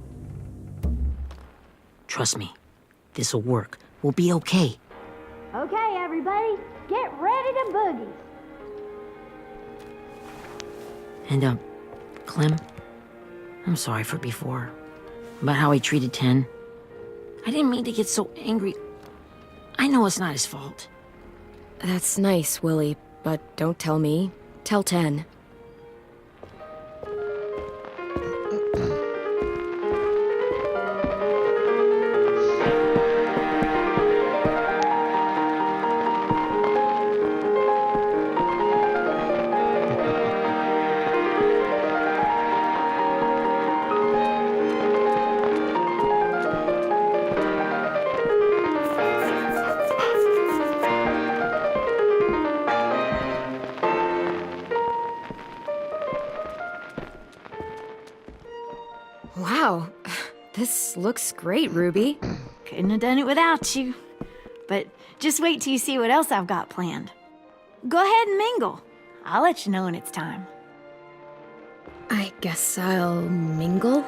Trust me, this'll work. We'll be okay. Okay, everybody, get ready to boogie. And, Clem, I'm sorry for before. About how I treated Ten. I didn't mean to get so angry. I know it's not his fault. That's nice, Willie, but don't tell me. Tell 10. Wow, this looks great, Ruby. Couldn't have done it without you. But just wait till you see what else I've got planned. Go ahead and mingle. I'll let you know when it's time. I Guess I'll mingle?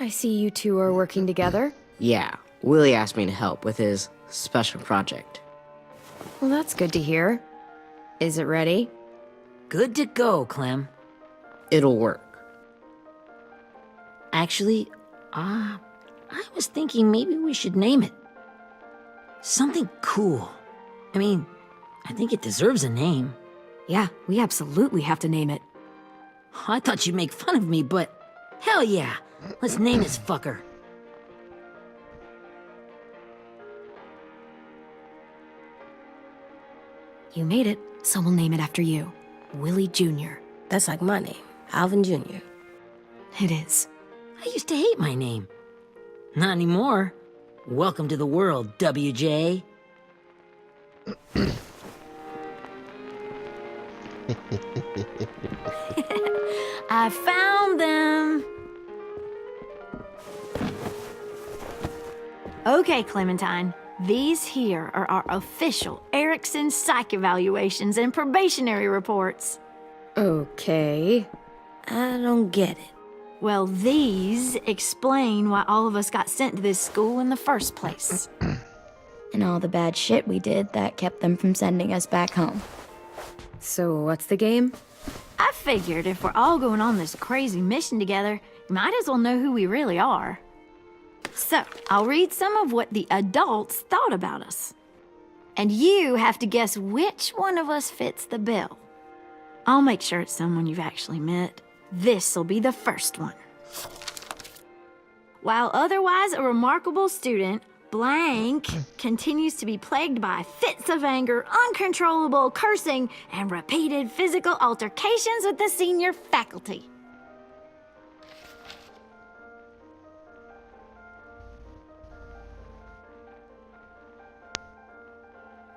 I see you two are working together. Yeah, Willie asked me to help with his special project. Well, that's good to hear. Is it ready? Good to go, Clem. It'll work. Actually, I was thinking maybe we should name it. Something cool. I mean, I think it deserves a name. Yeah, we absolutely have to name it. I thought you'd make fun of me, but hell yeah. Let's name this fucker. You made it, so we'll name it after you. Willie Jr. That's like my name, Alvin Jr. It is. I used to hate my name. Not anymore. Welcome to the world, WJ. I found them. Okay, Clementine. These here are our official Erickson psych evaluations and probationary reports. Okay. I don't get it. Well, these explain why all of us got sent to this school in the first place. And all the bad shit we did that kept them from sending us back home. So what's the game? I figured if we're all going on this crazy mission together, you might as well know who we really are. So, I'll read some of what the adults thought about us. And you have to guess which one of us fits the bill. I'll make sure it's someone you've actually met. This'll be the first one. While otherwise a remarkable student, Blank continues to be plagued by fits of anger, uncontrollable cursing, and repeated physical altercations with the senior faculty.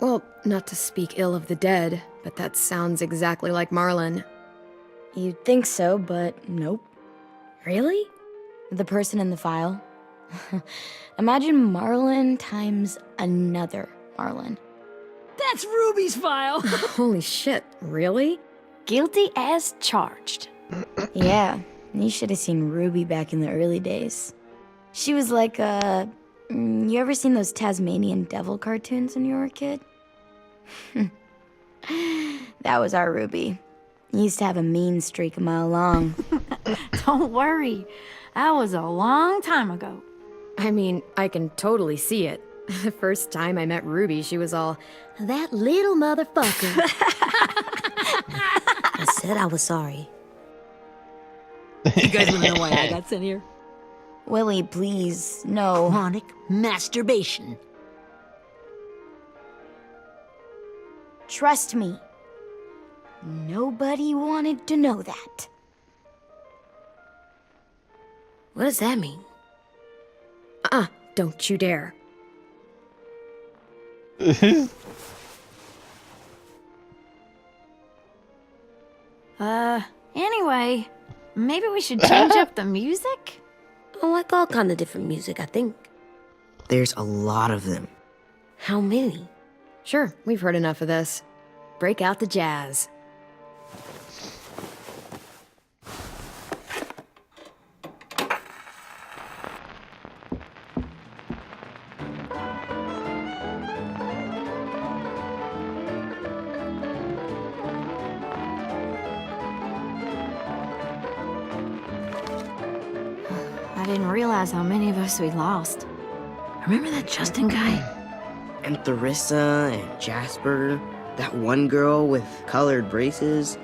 Well, not to speak ill of the dead, but that sounds exactly like Marlon. You'd think so, but nope. Really? The person in the file. Imagine Marlon times another Marlon. That's Ruby's file. Holy shit, really? Guilty as charged. Yeah, you should have seen Ruby back in the early days. She was like you ever seen those Tasmanian devil cartoons when you were a kid? That was our Ruby. He used to have a mean streak a mile long. Don't worry. That was a long time ago. I mean, I can totally see it. The first time I met Ruby, she was all, "That little motherfucker." I said I was sorry. You guys wanna know why I got sent here? Willie, please, no. Chronic masturbation. Trust me. Nobody wanted to know that. What does that mean? Don't you dare. Anyway, maybe we should change up the music? I like all kind of different music, I think. There's a lot of them. How many? Sure, we've heard enough of this. Break out the jazz. I didn't realize how many of us we lost. Remember that Justin guy? And Theresa and Jasper, that one girl with colored braces,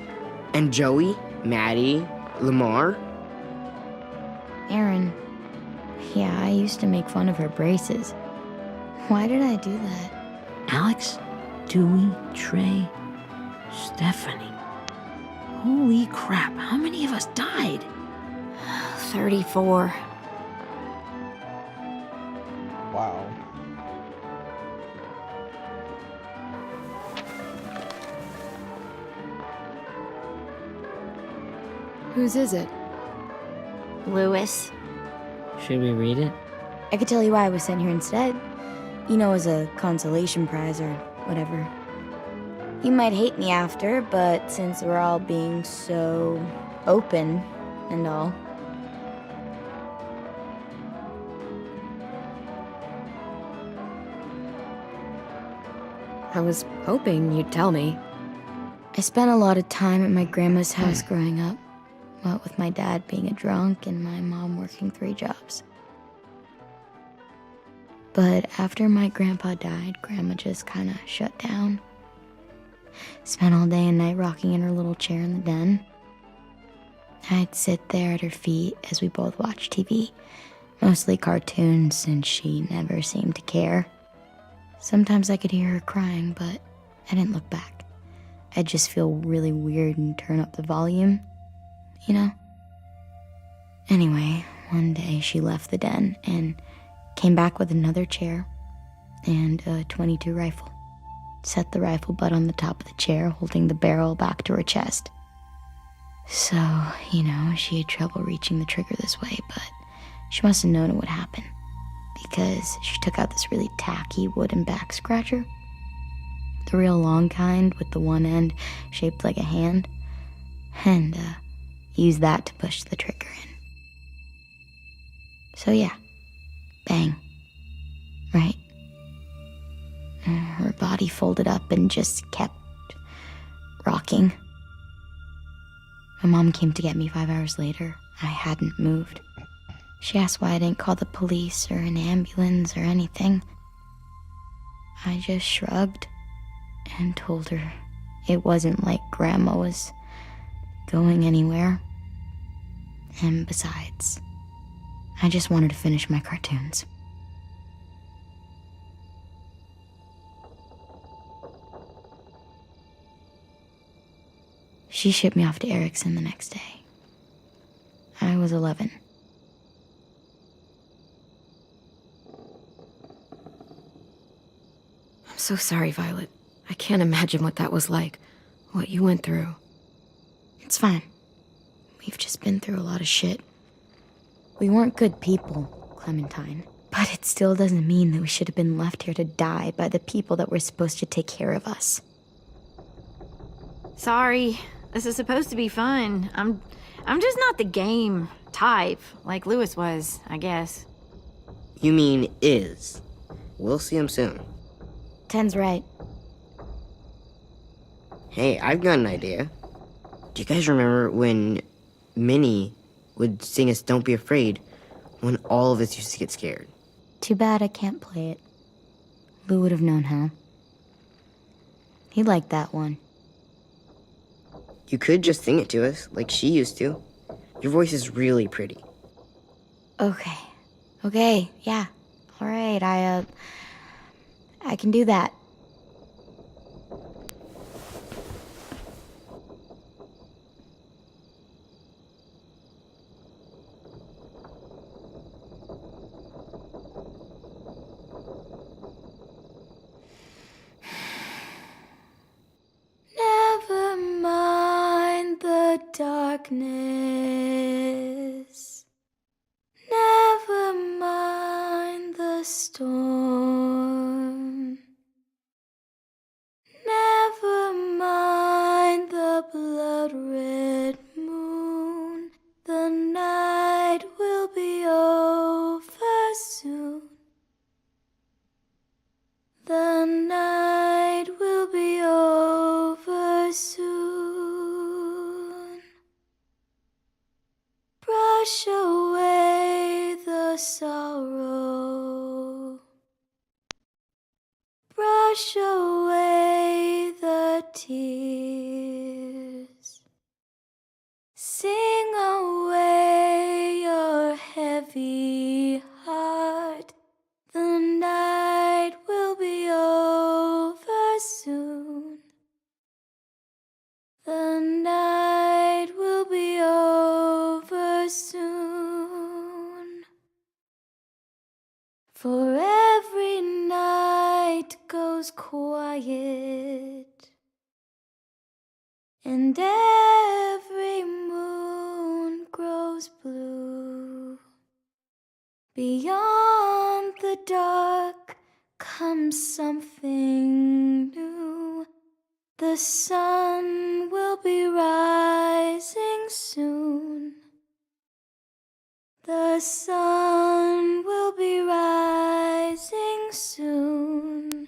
and Joey, Maddie, Lamar. Aaron. Yeah, I used to make fun of her braces. Why did I do that? Alex, Dewey, Trey, Stephanie. Holy crap, how many of us died? 34. Wow. Whose is it? Lewis. Should we read it? I could tell you why I was sent here instead. You know, as a consolation prize or whatever. You might hate me after, but since we're all being so open and all. I was hoping you'd tell me. I spent a lot of time at my grandma's house growing up, what with my dad being a drunk and my mom working 3 jobs. But after my grandpa died, Grandma just kind of shut down. Spent all day and night rocking in her little chair in the den. I'd sit there at her feet as we both watched TV, mostly cartoons since she never seemed to care. Sometimes I could hear her crying, but I didn't look back. I'd just feel really weird and turn up the volume, you know? Anyway, one day she left the den and came back with another chair and a .22 rifle. Set the rifle butt on the top of the chair, holding the barrel back to her chest. So, you know, she had trouble reaching the trigger this way, but she must have known it would happen, because she took out this really tacky wooden back scratcher. The real long kind with the one end shaped like a hand, and used that to push the trigger in. So yeah, bang, right? Her body folded up and just kept rocking. My mom came to get me 5 hours later. I hadn't moved. She asked why I didn't call the police or an ambulance or anything. I just shrugged and told her it wasn't like Grandma was going anywhere. And besides, I just wanted to finish my cartoons. She shipped me off to Erickson the next day. I was 11. I'm so sorry, Violet. I can't imagine what that was like. What you went through. It's fine. We've just been through a lot of shit. We weren't good people, Clementine. But it still doesn't mean that we should have been left here to die by the people that were supposed to take care of us. Sorry. This is supposed to be fun. I'm just not the game type, like Lewis was, I guess. You mean is. We'll see him soon. Ten's right. Hey, I've got an idea. Do you guys remember when Minnie would sing us Don't Be Afraid when all of us used to get scared? Too bad I can't play it. Lou would have known how. He liked that one. You could just sing it to us, like she used to. Your voice is really pretty. Okay, yeah. All right, I can do that. Never mind the darkness. Never mind the storm. Never mind the blood-red moon. The night will be over soon. The night will be over soon. Brush away the sorrow. Brush away the tears. Sing away your heavy heart. The night will be over soon. The night will be over soon. For every night goes quiet, and every moon grows blue. Beyond the dark comes something new. The sun will be rising soon. The sun will be rising soon.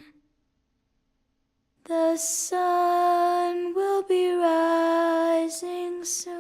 The sun will be rising soon.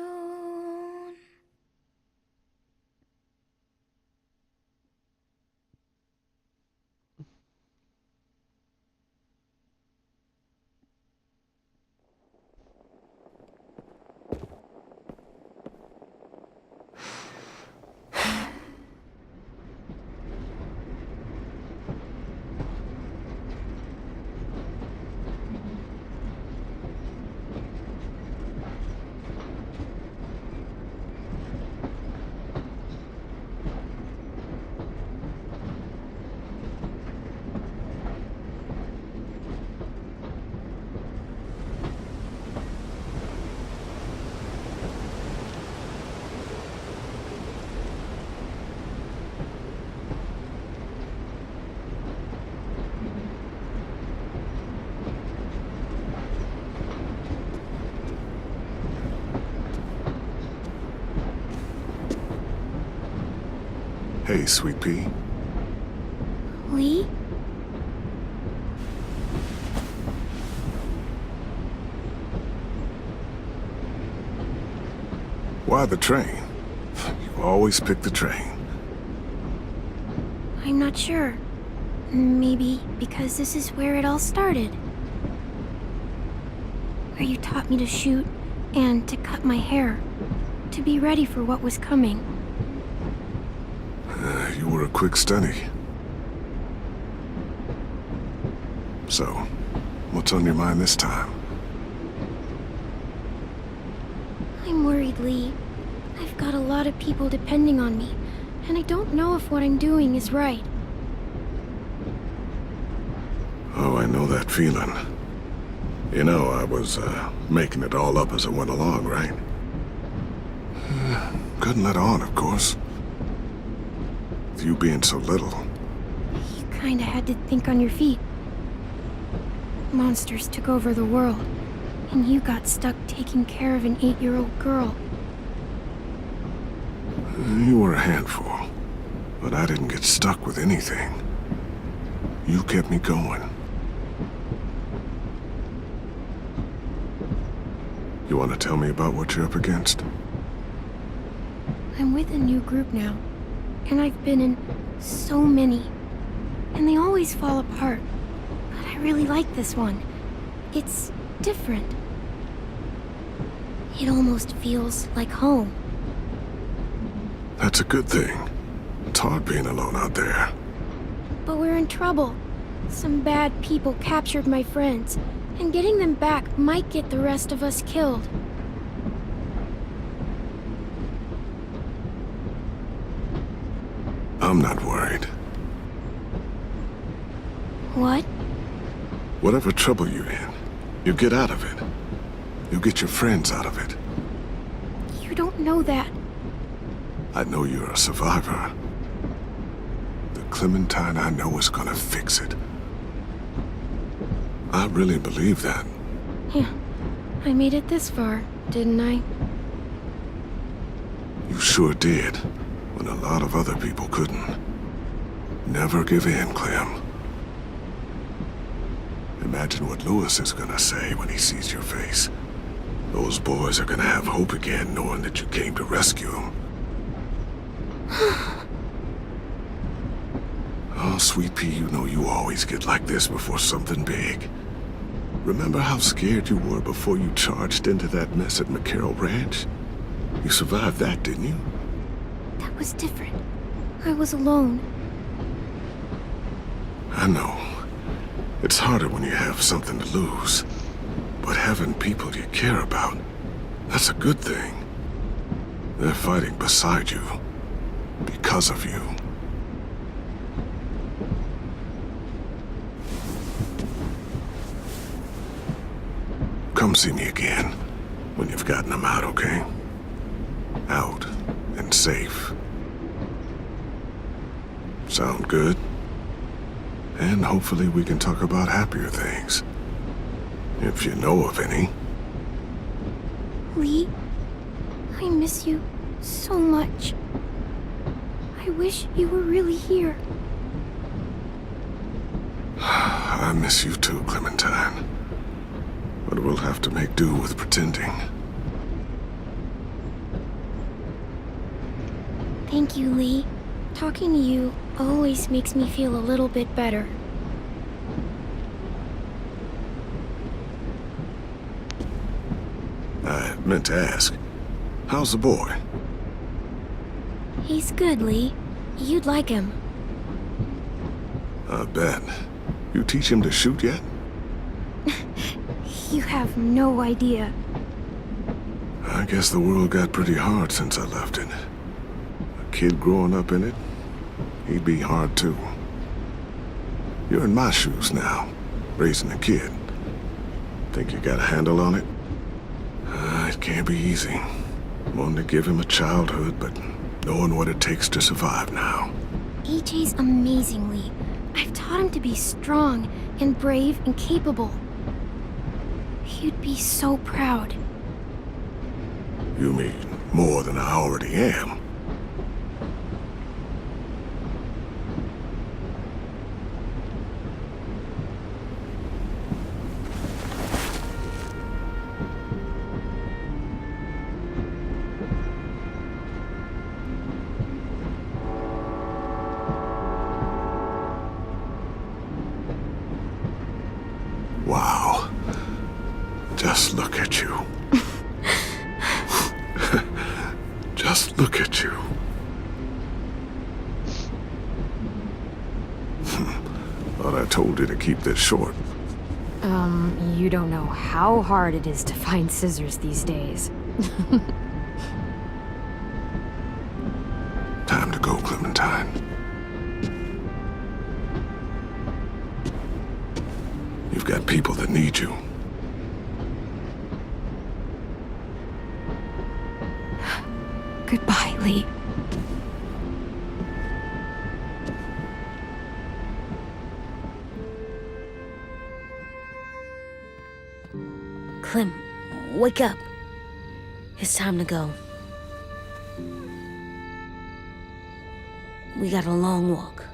Hey, Sweet Pea. Lee? Why the train? You always pick the train. I'm not sure. Maybe because this is where it all started. Where you taught me to shoot and to cut my hair. To be ready for what was coming. You were a quick study. So, what's on your mind this time? I'm worried, Lee. I've got a lot of people depending on me, and I don't know if what I'm doing is right. Oh, I know that feeling. You know, I was, making it all up as I went along, right? Couldn't let on, of course. With you being so little. You kinda had to think on your feet. Monsters took over the world, and you got stuck taking care of an 8-year-old girl. You were a handful, but I didn't get stuck with anything. You kept me going. You want to tell me about what you're up against? I'm with a new group now, and I've been in so many, and they always fall apart. But I really like this one. It's different. It almost feels like home. That's a good thing. It's hard being alone out there. But we're in trouble. Some bad people captured my friends, and getting them back might get the rest of us killed. I'm not worried. What? Whatever trouble you're in, you get out of it. You get your friends out of it. You don't know that. I know you're a survivor. The Clementine I know is gonna fix it. I really believe that. Yeah, I made it this far, didn't I? You sure did, when a lot of other people couldn't. Never give in, Clem. Imagine what Lewis is gonna say when he sees your face. Those boys are gonna have hope again knowing that you came to rescue them. Oh, Sweet Pea, you know you always get like this before something big. Remember how scared you were before you charged into that mess at McCarroll Ranch? You survived that, didn't you? That was different. I was alone. I know. It's harder when you have something to lose. But having people you care about, that's a good thing. They're fighting beside you. Because of you. Come see me again when you've gotten them out, okay? Out and safe. Sound good? And hopefully we can talk about happier things. If you know of any. Lee, I miss you so much. I wish you were really here. I miss you too, Clementine. But we'll have to make do with pretending. Thank you, Lee. Talking to you always makes me feel a little bit better. I meant to ask, how's the boy? He's good, Lee. You'd like him. I bet. You teach him to shoot yet? You have no idea. I guess the world got pretty hard since I left it. A kid growing up in it, he'd be hard too. You're in my shoes now, raising a kid. Think you got a handle on it? It can't be easy. Wanting to give him a childhood, but knowing what it takes to survive now. AJ's amazing, Lee. I've taught him to be strong and brave and capable. He'd be so proud. You mean more than I already am? Wow. Just look at you. Just look at you. Thought I told you to keep this short. You don't know how hard it is to find scissors these days. Time to go, Clementine. You've got people that need you. Goodbye, Lee. Clem, wake up. It's time to go. We got a long walk.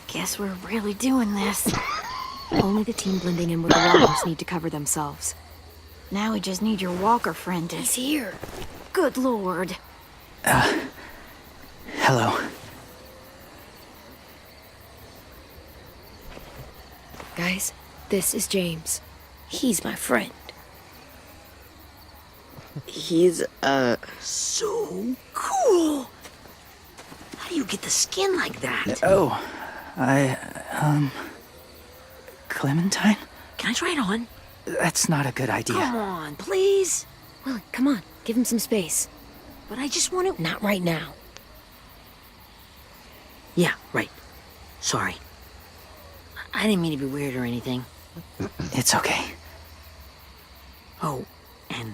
Guess we're really doing this. Only the team blending in with the walkers need to cover themselves. Now we just need your walker friend to... He's here. Good lord. Hello. Guys, this is James. He's my friend. He's, so cool. How do you get the skin like that? Oh, Clementine? Can I try it on? That's not a good idea. Come on, please. Willie, come on. Give him some space. But I just want to... Not right now. Yeah, right. Sorry. I didn't mean to be weird or anything. It's okay. Oh, and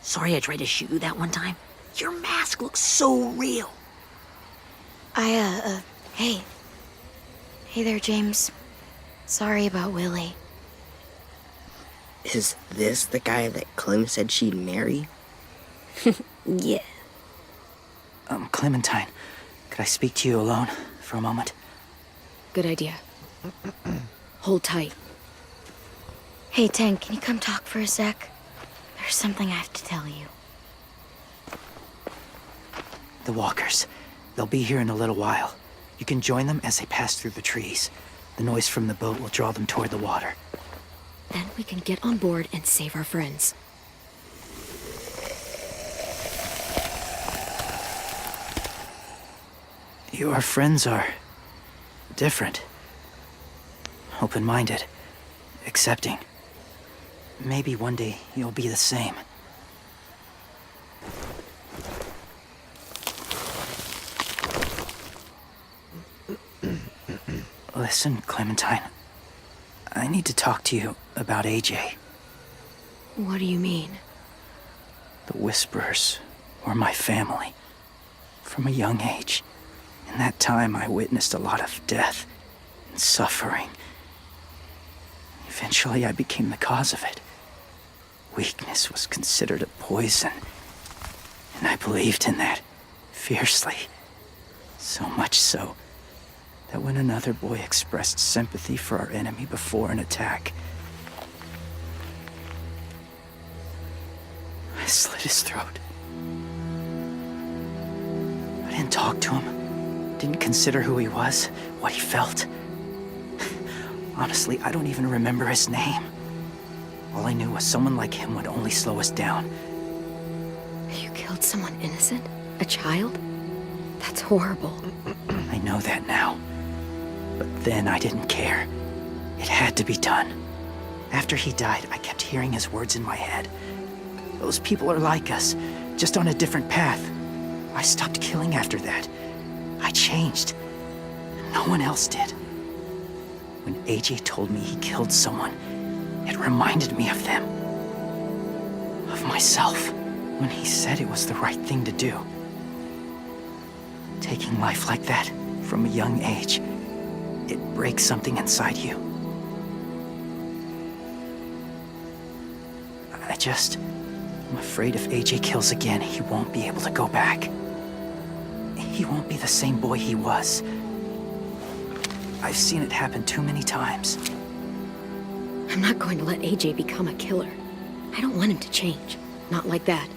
sorry I tried to shoot you that one time. Your mask looks so real. Hey. Hey there, James. Sorry about Willie. Is this the guy that Clem said she'd marry? Yeah. Clementine, could I speak to you alone for a moment? Good idea. Hold tight. Hey, Tank, can you come talk for a sec? There's something I have to tell you. The walkers. They'll be here in a little while. You can join them as they pass through the trees. The noise from the boat will draw them toward the water. Then we can get on board and save our friends. Your friends are different. Open-minded. Accepting. Maybe one day you'll be the same. Listen, Clementine. I need to talk to you about AJ. What do you mean? The Whisperers were my family. From a young age. In that time, I witnessed a lot of death and suffering. Eventually, I became the cause of it. Weakness was considered a poison. And I believed in that, fiercely. So much so, that when another boy expressed sympathy for our enemy before an attack, I slit his throat. I didn't talk to him, didn't consider who he was, what he felt. Honestly, I don't even remember his name. All I knew was someone like him would only slow us down. You killed someone innocent? A child? That's horrible. I know that now. But then I didn't care. It had to be done. After he died, I kept hearing his words in my head. Those people are like us, just on a different path. I stopped killing after that. I changed. No one else did. When AJ told me he killed someone, it reminded me of them. Of myself. When he said it was the right thing to do. Taking life like that, from a young age, it breaks something inside you. I'm afraid if AJ kills again, he won't be able to go back. He won't be the same boy he was. I've seen it happen too many times. I'm not going to let AJ become a killer. I don't want him to change. Not like that.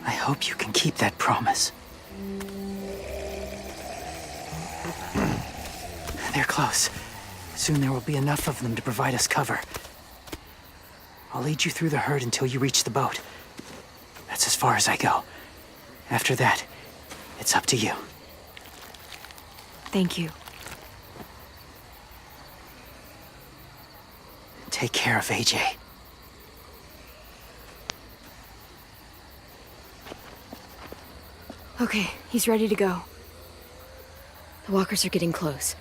I hope you can keep that promise. They're close. Soon there will be enough of them to provide us cover. I'll lead you through the herd until you reach the boat. That's as far as I go. After that, it's up to you. Thank you. Take care of AJ. Okay, he's ready to go. The walkers are getting close.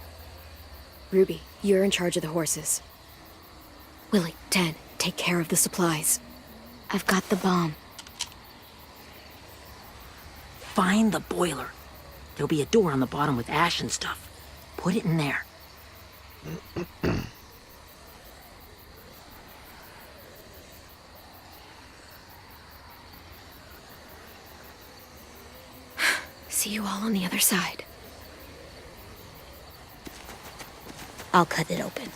Ruby, you're in charge of the horses. Willie, Ted, take care of the supplies. I've got the bomb. Find the boiler. There'll be a door on the bottom with ash and stuff. Put it in there. See you all on the other side. I'll cut it open.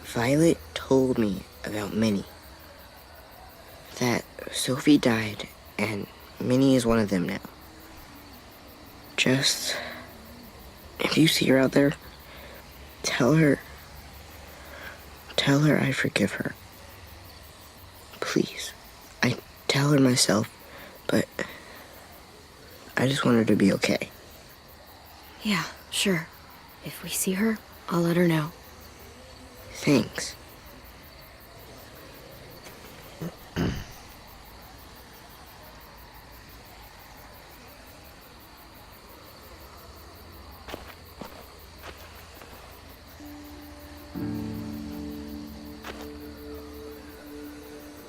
Violet told me about Minnie. That Sophie died, and Minnie is one of them now. Just... if you see her out there, tell her I forgive her. Please. I tell her myself, but I just want her to be okay. Yeah, sure. If we see her, I'll let her know. Thanks.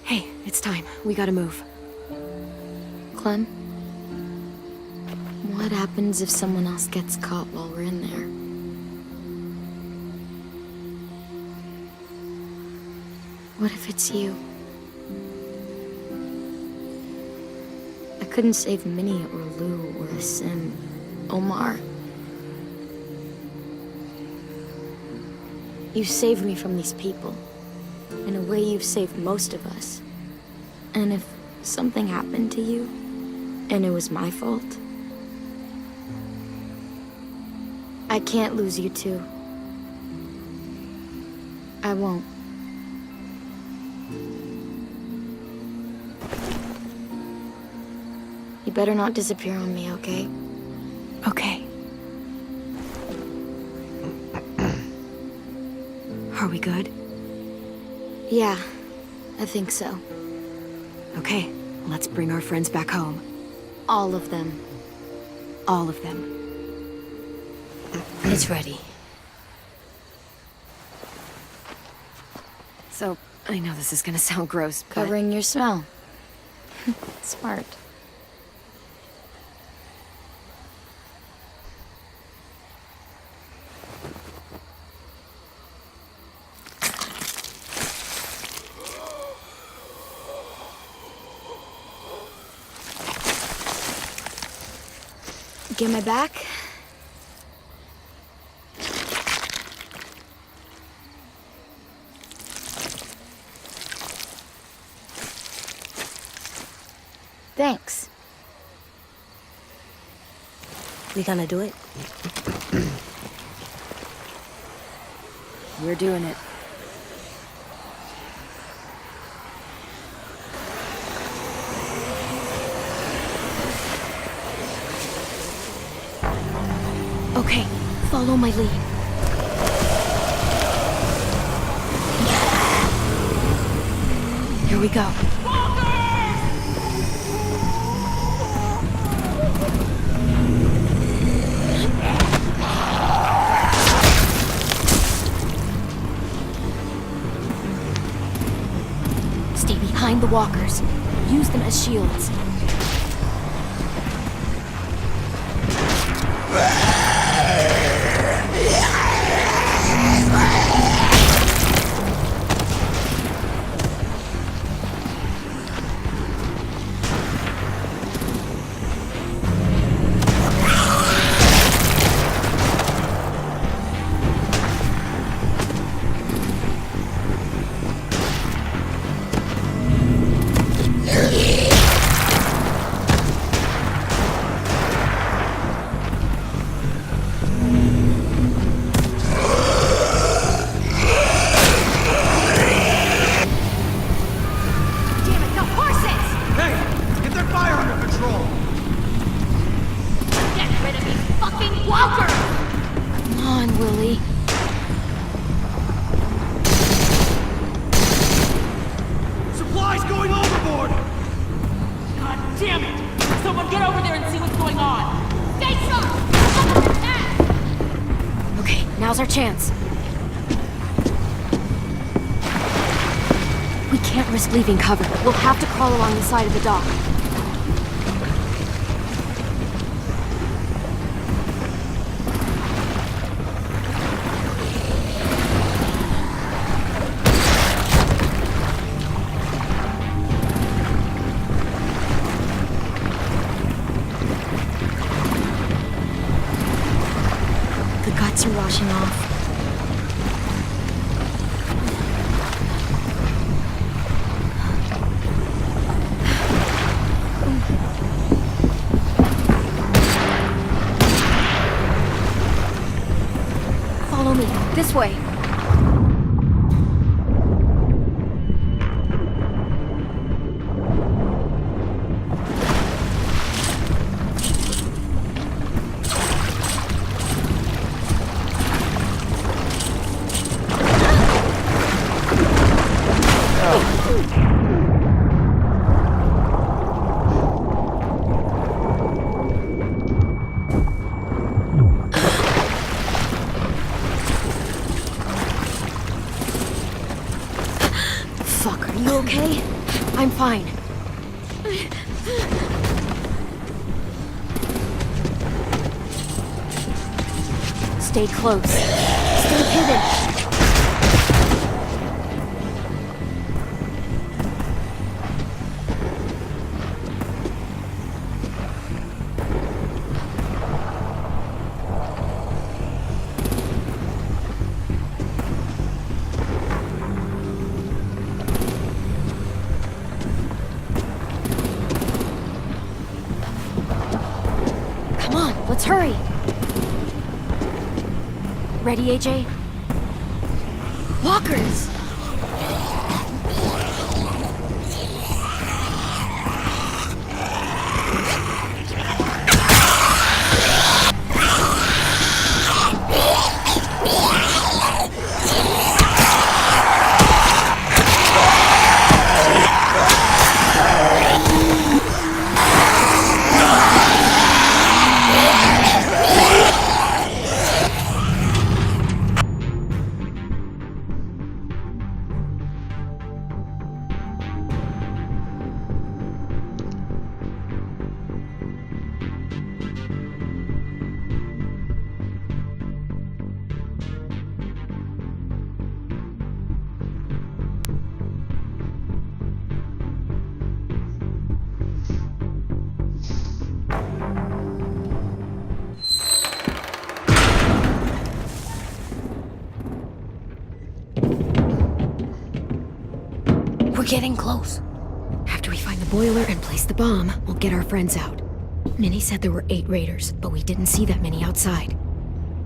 Hey, it's time. We gotta move. Clem, What happens if someone else gets caught while we're in there? What if it's you? I couldn't save Minnie or Lou or Sim, Omar. You saved me from these people. In a way, you've saved most of us. And if something happened to you, and it was my fault, I can't lose you too. I won't. You better not disappear on me, okay? Okay. Are we good? Yeah, I think so. Okay, let's bring our friends back home. All of them. All of them. It's ready. So, I know this is gonna sound gross, but... Covering your smell. Smart. Get my back? Thanks. We gonna do it? We're doing it. Okay, follow my lead. Here we go. Stay behind the walkers. Use them as shields. Now's our chance. We can't risk leaving cover. We'll have to crawl along the side of the dock. The guts are washing off. Follow me. This way. Fuck, are you okay? I'm fine. Stay close. Stay hidden. Come on, let's hurry. Ready, AJ? Walkers! We're getting close. After we find the boiler and place the bomb, we'll get our friends out. Minnie said there were 8 raiders, but we didn't see that many outside.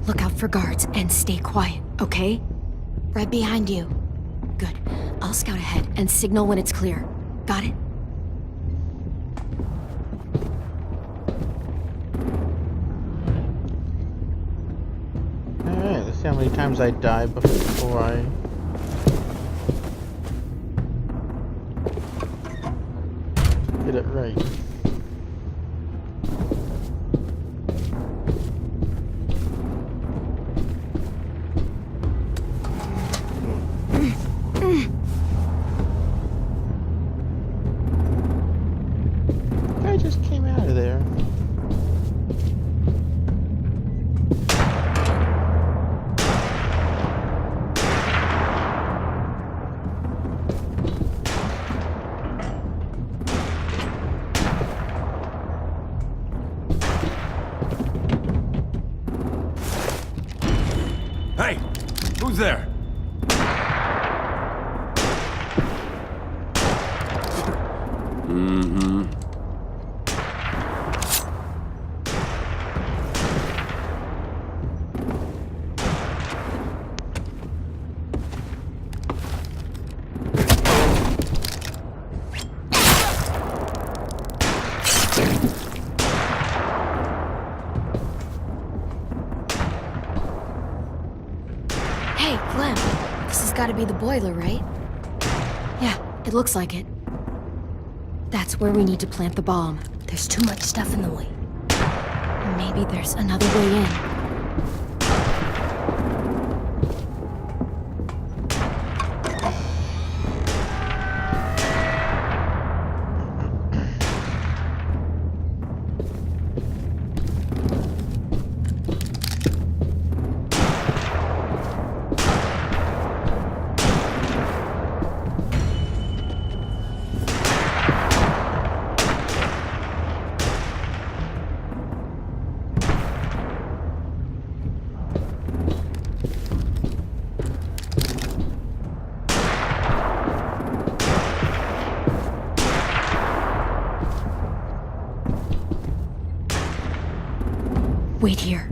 Look out for guards and stay quiet, okay? Right behind you. Good. I'll scout ahead and signal when it's clear. Got it? Alright, let's see how many times I die before I... get it right. I just came out of there. Hey! Who's there? Mm-hmm. Hey, Clem. This has got to be the boiler, right? Yeah, it looks like it. That's where we need to plant the bomb. There's too much stuff in the way. Maybe there's another way in. Wait here.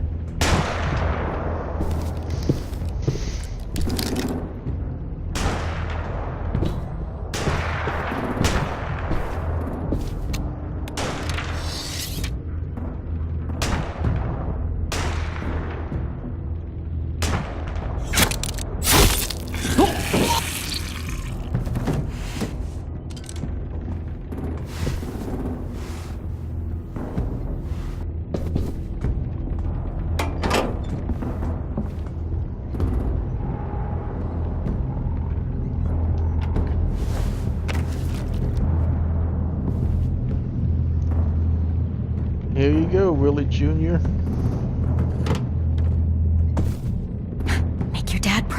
Here you go, Willie Jr.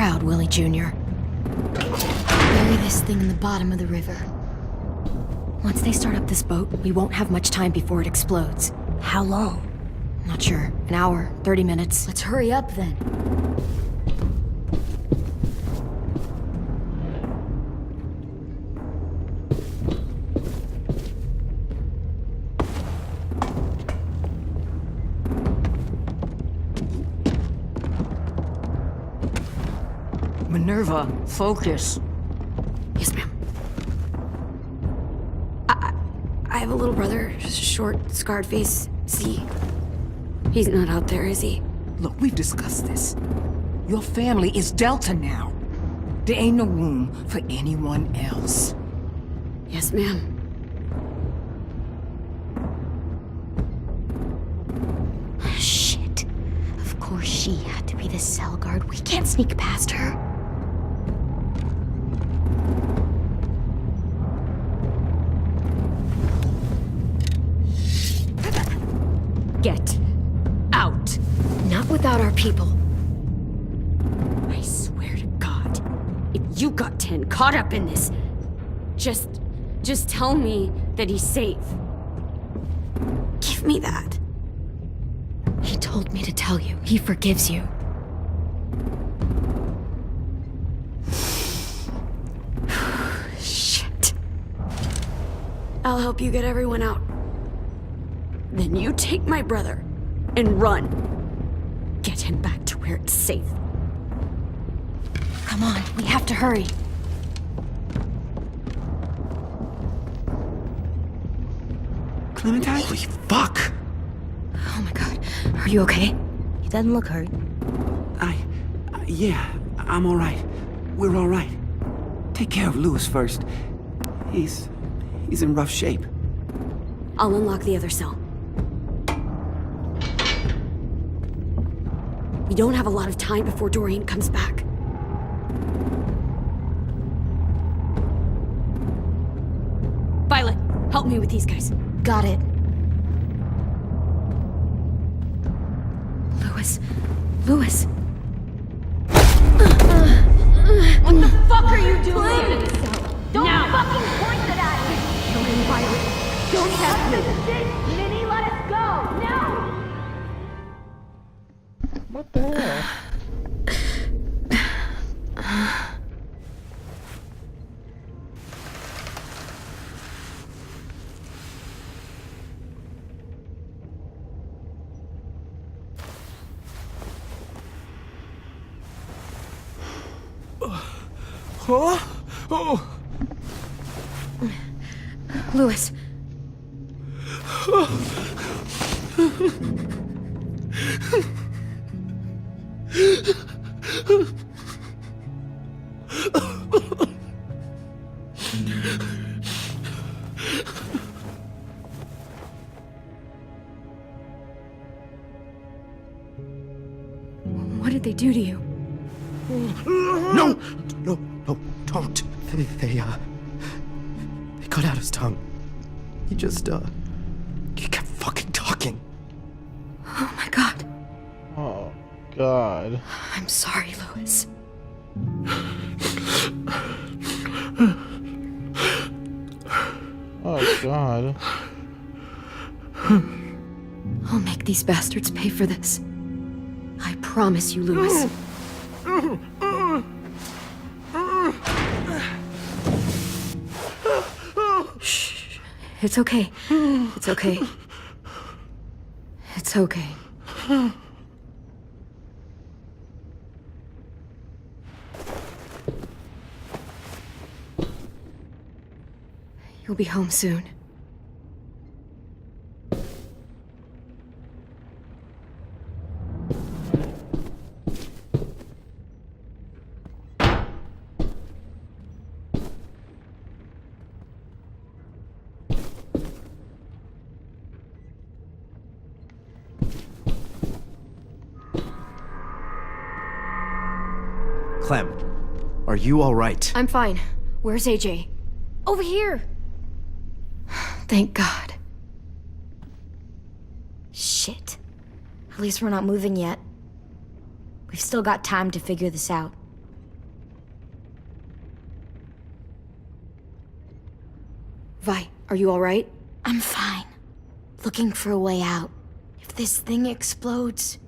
proud, Willie Jr. Bury this thing in the bottom of the river. Once they start up this boat, we won't have much time before it explodes. How long? Not sure. An hour, 30 minutes. Let's hurry up then. Minerva, focus. Yes, ma'am. I have a little brother, short, scarred face. He's not out there, is he? Look, we've discussed this. Your family is Delta now. There ain't no room for anyone else. Yes, ma'am. Shit. Of course she had to be the cell guard. We can't sneak past her. Get out. Not without our people. I swear to God, if you got 10 caught up in this, just tell me that he's safe. Give me that. He told me to tell you. He forgives you. Shit. I'll help you get everyone out. Then you take my brother and run. Get him back to where it's safe. Come on, we have to hurry. Clementine? Holy fuck! Oh my god. Are you okay? He doesn't look hurt. Yeah, I'm alright. We're alright. Take care of Louis first. He's in rough shape. I'll unlock the other cell. We don't have a lot of time before Dorian comes back. Violet, help me with these guys. Got it. Louis. What the fuck are you doing? Don't fucking point that at me! Kill him, Violet. Don't test me. Minnie, let us go! No! What the hell? Huh? Oh! Louis. What did they do to you? No, don't. They cut out his tongue. He just, he kept fucking talking. Oh my god. Oh, God. I'm sorry, Louis. Oh, God. I'll make these bastards pay for this. I promise you, Louis. Shh. It's okay. It's okay. It's okay. You'll be home soon. Clem, are you all right? I'm fine. Where's AJ? Over here! Thank God. Shit. At least we're not moving yet. We've still got time to figure this out. Are you alright? I'm fine. Looking for a way out. If this thing explodes...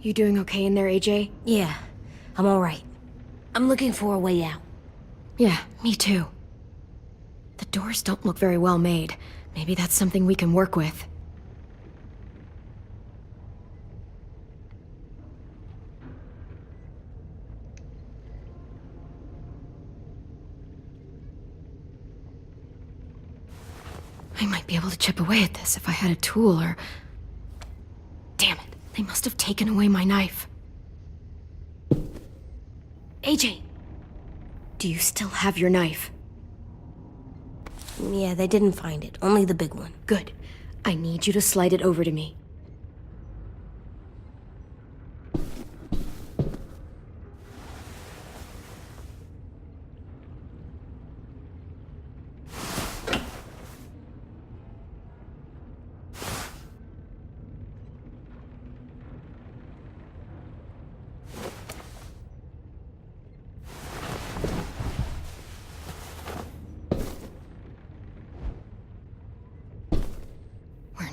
You doing okay in there, AJ? Yeah, I'm alright. I'm looking for a way out. Yeah, me too. The doors don't look very well made. Maybe that's something we can work with. I might be able to chip away at this if I had a tool or... Damn it, they must have taken away my knife. AJ! Do you still have your knife? Yeah, they didn't find it. Only the big one. Good. I need you to slide it over to me.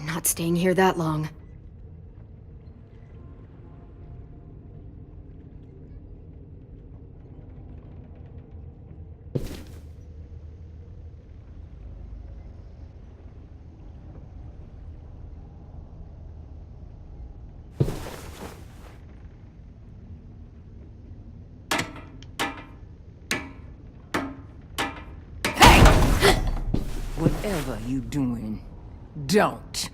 Not staying here that long. Whatever you doing, don't.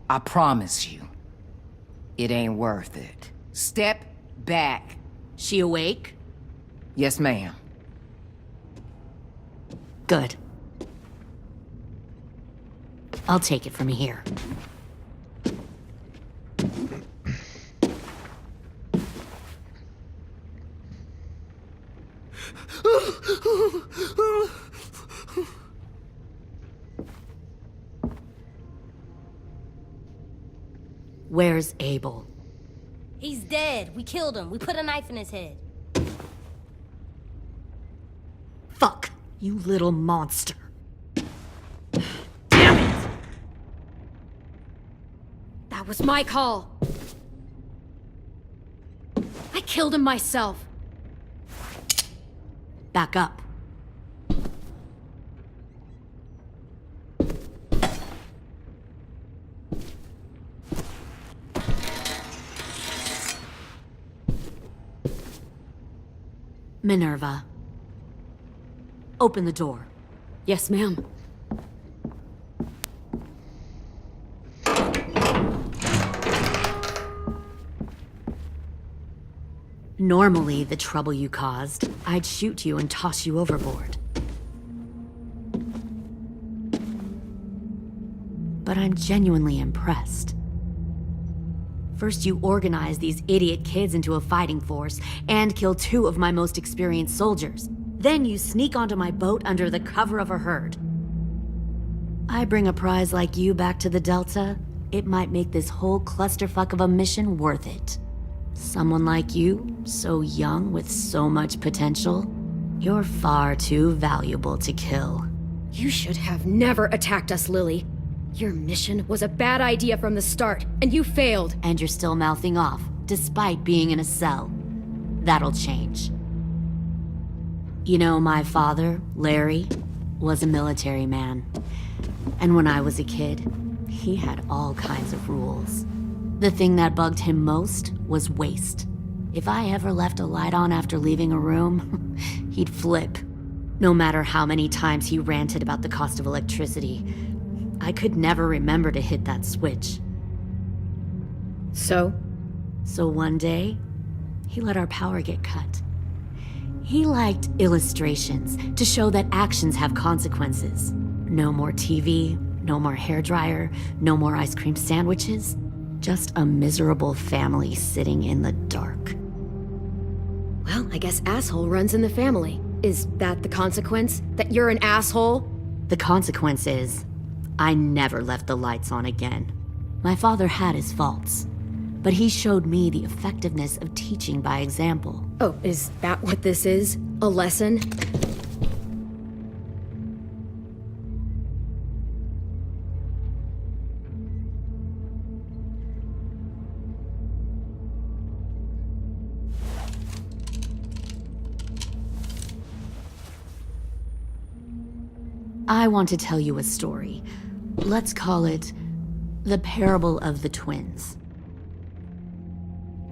I promise you. It ain't worth it. Step back. She awake? Yes, ma'am. Good. I'll take it from here. Where's Abel? He's dead. We killed him. We put a knife in his head. Fuck, you little monster. Damn it! That was my call. I killed him myself. Back up. Minerva. Open the door. Yes, ma'am. Normally, the trouble you caused, I'd shoot you and toss you overboard. But I'm genuinely impressed. First, you organize these idiot kids into a fighting force and kill 2 of my most experienced soldiers. Then you sneak onto my boat under the cover of a herd. I bring a prize like you back to the Delta, it might make this whole clusterfuck of a mission worth it. Someone like you, so young with so much potential, you're far too valuable to kill. You should have never attacked us, Lily. Your mission was a bad idea from the start, and you failed. And you're still mouthing off, despite being in a cell. That'll change. You know, my father, Larry, was a military man. And when I was a kid, he had all kinds of rules. The thing that bugged him most was waste. If I ever left a light on after leaving a room, he'd flip. No matter how many times he ranted about the cost of electricity, I could never remember to hit that switch. So one day, he let our power get cut. He liked illustrations to show that actions have consequences. No more TV, no more hairdryer, no more ice cream sandwiches. Just a miserable family sitting in the dark. Well, I guess asshole runs in the family. Is that the consequence? That you're an asshole? The consequence is, I never left the lights on again. My father had his faults, but he showed me the effectiveness of teaching by example. Oh, is that what this is? A lesson? I want to tell you a story. Let's call it the Parable of the Twins.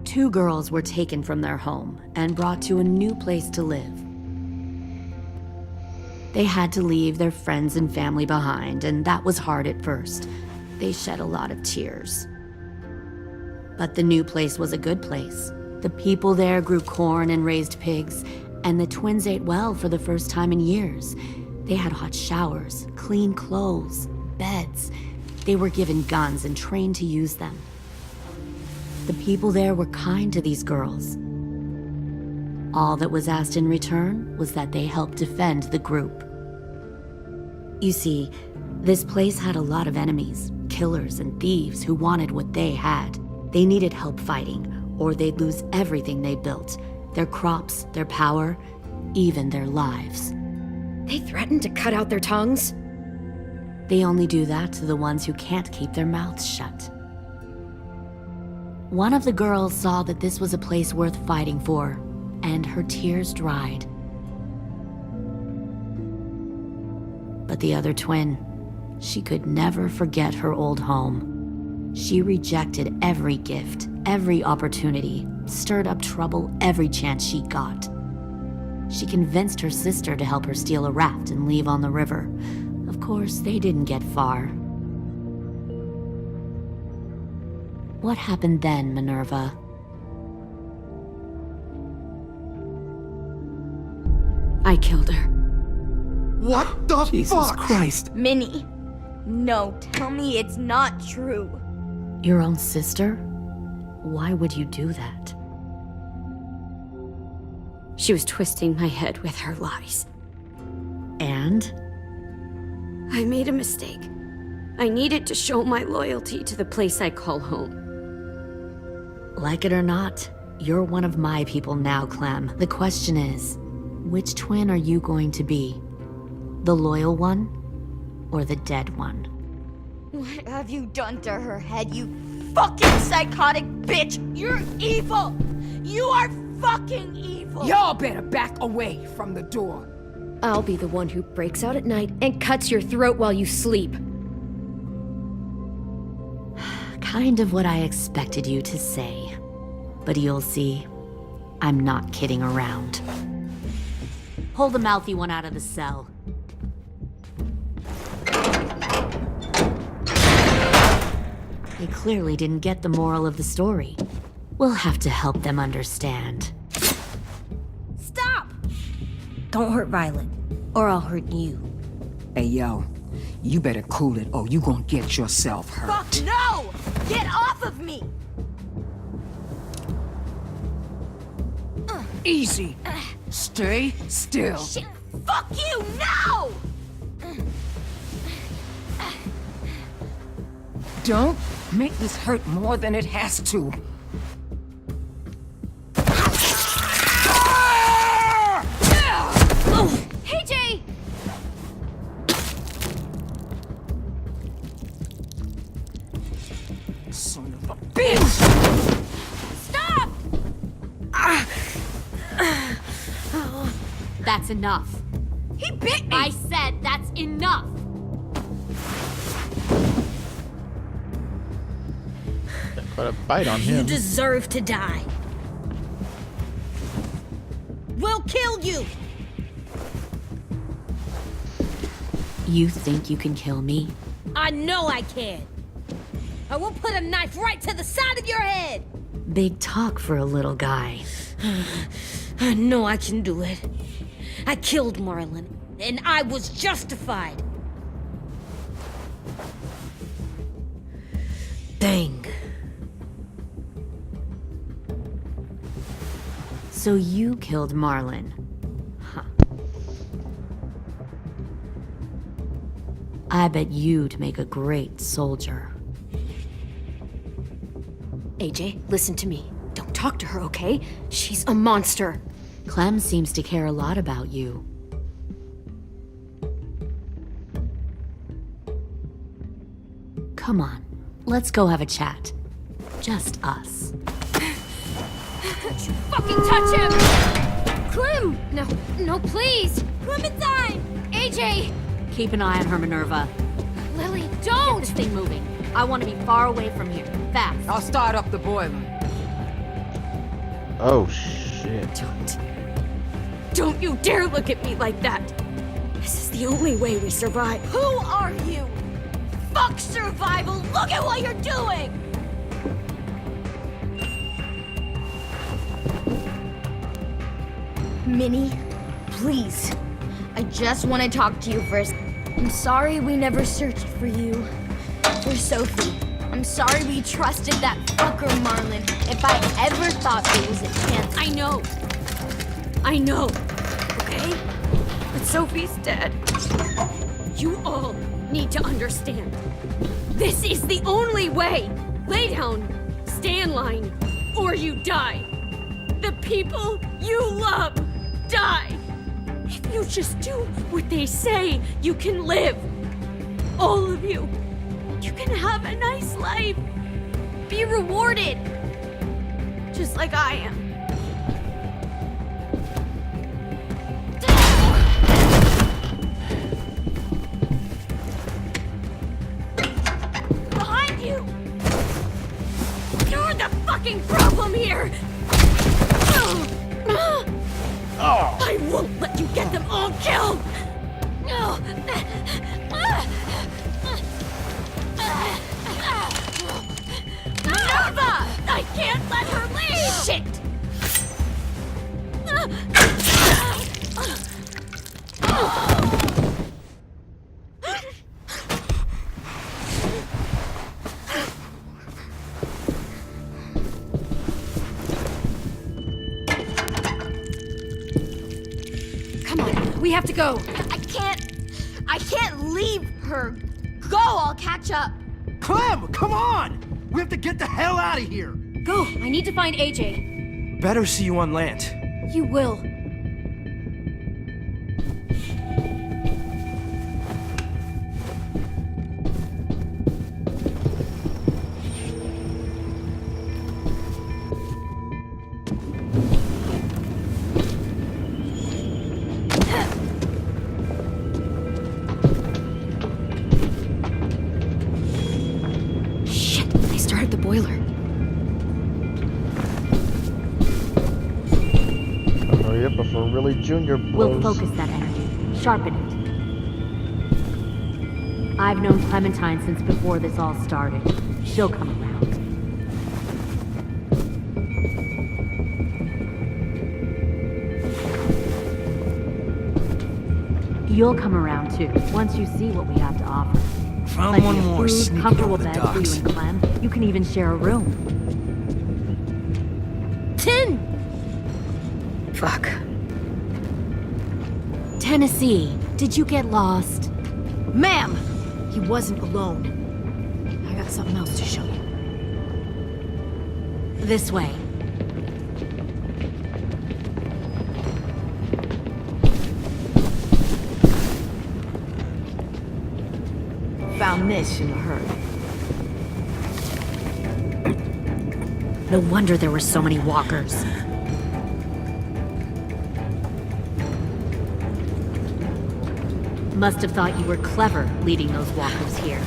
2 girls were taken from their home and brought to a new place to live. They had to leave their friends and family behind, and that was hard at first. They shed a lot of tears. But the new place was a good place. The people there grew corn and raised pigs, and the twins ate well for the first time in years. They had hot showers, clean clothes, beds. They were given guns and trained to use them. The people there were kind to these girls. All that was asked in return was that they help defend the group. You see, this place had a lot of enemies, killers and thieves who wanted what they had. They needed help fighting, or they'd lose everything they built, their crops, their power, even their lives. They threatened to cut out their tongues? They only do that to the ones who can't keep their mouths shut. One of the girls saw that this was a place worth fighting for, and her tears dried. But the other twin, she could never forget her old home. She rejected every gift, every opportunity, stirred up trouble every chance she got. She convinced her sister to help her steal a raft and leave on the river. Of course, they didn't get far. What happened then, Minerva? I killed her. What the Jesus Christ! Minnie, no, tell me it's not true. Your own sister? Why would you do that? She was twisting my head with her lies. And? I made a mistake. I needed to show my loyalty to the place I call home. Like it or not, you're one of my people now, Clem. The question is, which twin are you going to be? The loyal one, or the dead one? What have you done to her head, you fucking psychotic bitch? You're evil! You are fucking evil! Y'all better back away from the door. I'll be the one who breaks out at night and cuts your throat while you sleep. Kind of what I expected you to say. But you'll see, I'm not kidding around. Pull the mouthy one out of the cell. They clearly didn't get the moral of the story. We'll have to help them understand. Stop! Don't hurt Violet, or I'll hurt you. Hey, yo, you better cool it or you gonna get yourself hurt. Fuck no! Get off of me! Easy. Stay still. Shit, fuck you, no! Don't make this hurt more than it has to. Oh, hey, Jay! Son of a bitch! Stop! That's enough. He bit me! I said that's enough! Quite a bite on You him. deserve to die. We'll kill you! You think you can kill me? I know I can. I will put a knife right to the side of your head. Big talk for a little guy. I know I can do it. I killed Marlon, and I was justified. Dang. So you killed Marlon. Huh. I bet you'd make a great soldier. AJ, listen to me. Don't talk to her, okay? She's a monster. Clem seems to care a lot about you. Come on, let's go have a chat. Just us. Don't you fucking touch him! Clem! No, please! Clementine! AJ! Keep an eye on her, Minerva. Lily, Get don't! this thing moving. I want to be far away from here. Fast. I'll start up the boiler. Oh, shit. Don't you dare look at me like that! This is the only way we survive. Who are you? Fuck survival! Look at what you're doing! Minnie, please. I just want to talk to you first. I'm sorry we never searched for you. For Sophie. I'm sorry we trusted that fucker Marlon. If I ever thought there was a chance. I know. Okay? But Sophie's dead. You all need to understand. This is the only way. Lay down, stay in line, or you die. The people you love die. If you just do what they say, you can live. All of you. You can have a nice life. Be rewarded. Just like I am. Behind you! You're the fucking problem here! I won't let you get them all killed! Minerva! I can't let her leave! Shit! Come on, we have to go. I can't leave her. Go, I'll catch up. Clem, come on! We have to get the hell out of here! Go, I need to find AJ. Better see you on land. You will. Shit, they started the boiler. Hurry up before really Junior We'll blows. focus that energy. Sharpen it. I've known Clementine since before this all started. She'll come around. You'll come around too, once you see what we have to offer. Found Plenty one of more food, sneaking comfortable over the beds for docks. you and Clem. You can even share a room. 10! Fuck. Tennessee, did you get lost? Ma'am! He wasn't alone. I got something else to show you. This way. Found this in a hurry. No wonder there were so many walkers. Must have thought you were clever leading those walkers here.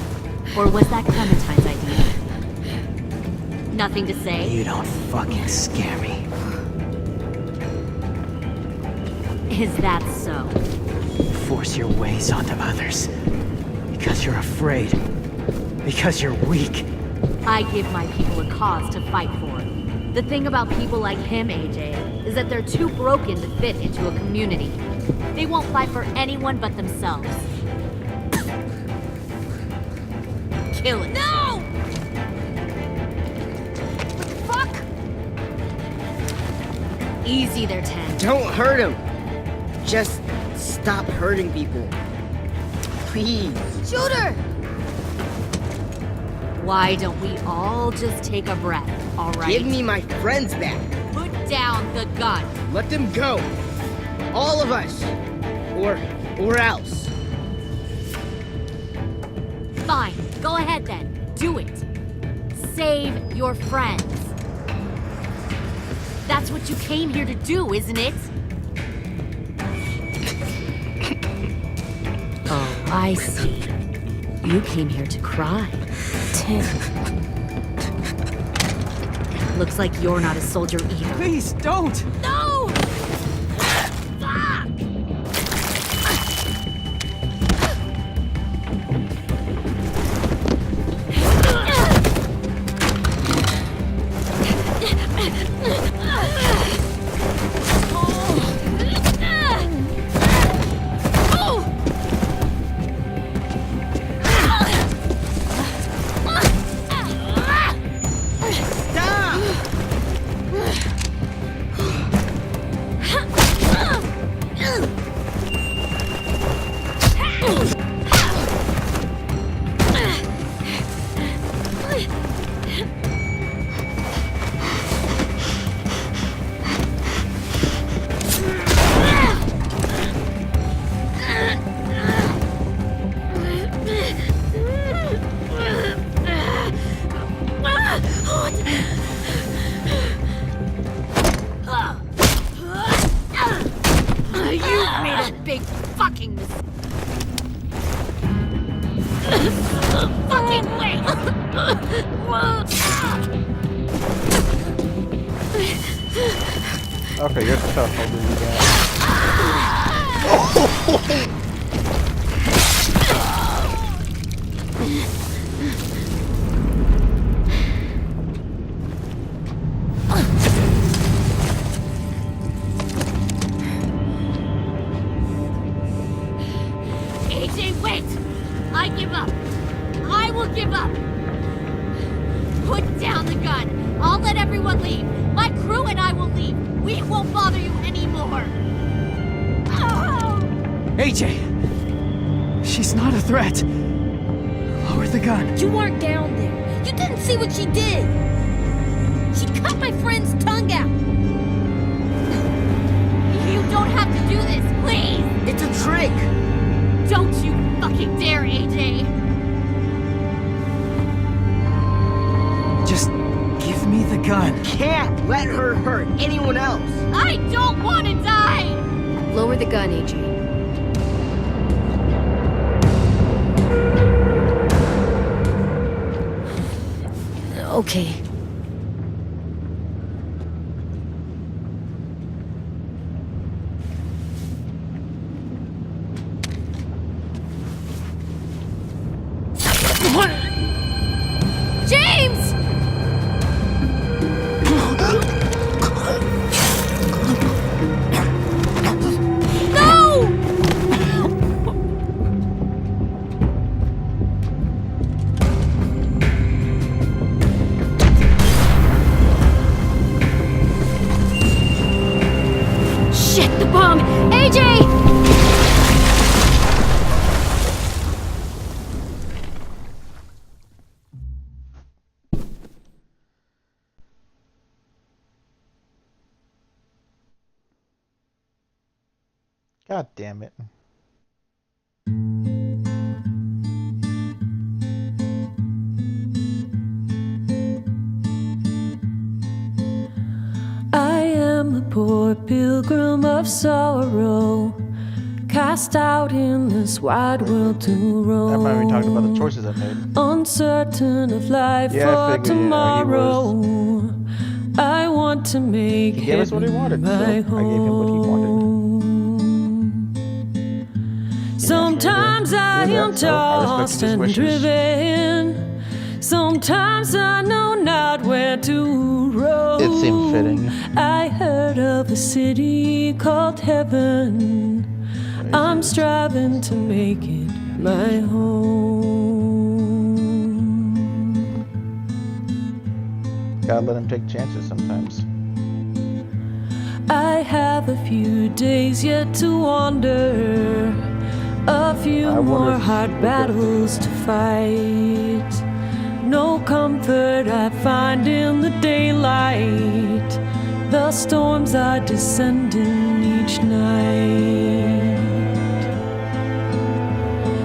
Or was that Clementine's idea? Nothing to say? You don't fucking scare me. Is that so? Force your ways onto others. Because you're afraid. Because you're weak. I give my people a cause to fight for. The thing about people like him, AJ, is that they're too broken to fit into a community. They won't fight for anyone but themselves. Kill it. No! What the fuck? Easy there, Ten. Don't hurt him. Just stop hurting people. Please. Shoot her! Why don't we all just take a breath, all right? Give me my friends back. Put down the gun. Let them go. All of us. Or else. Fine, go ahead then. Do it. Save your friends. That's what you came here to do, isn't it? Oh, I see. You came here to cry. Tim. Looks like you're not a soldier either. Please, don't! No! Fuck! Okay, you're tough. I'll do that. AJ, wait! I give up. I will give up. Put down the gun. I'll let everyone leave. My crew and I will leave. We won't bother you anymore. Oh! AJ! She's not a threat. Lower the gun. You weren't down there. You didn't see what she did. She cut my friend's tongue out. You don't have to do this, please! It's a trick! Don't you fucking dare, AJ! Just give me the gun. Can't let her hurt anyone else! I don't want to die! Lower the gun, AJ. Okay. James! No! Shit, the bomb! AJ! God damn it. I am a poor pilgrim of sorrow, cast out in this wide world to roam. I'm not even talking about the choices I made. Uncertain of life for tomorrow. I want to make he gave us what he wanted, so I gave him what he wanted. Sometimes I am tossed and driven. Sometimes I know not where to roam. It seemed fitting. I heard of a city called heaven. I'm striving to make it my home. Gotta let him take chances sometimes. I have a few days yet to wander, a few more hard battles to fight. No comfort I find in the daylight. The storms are descending each night.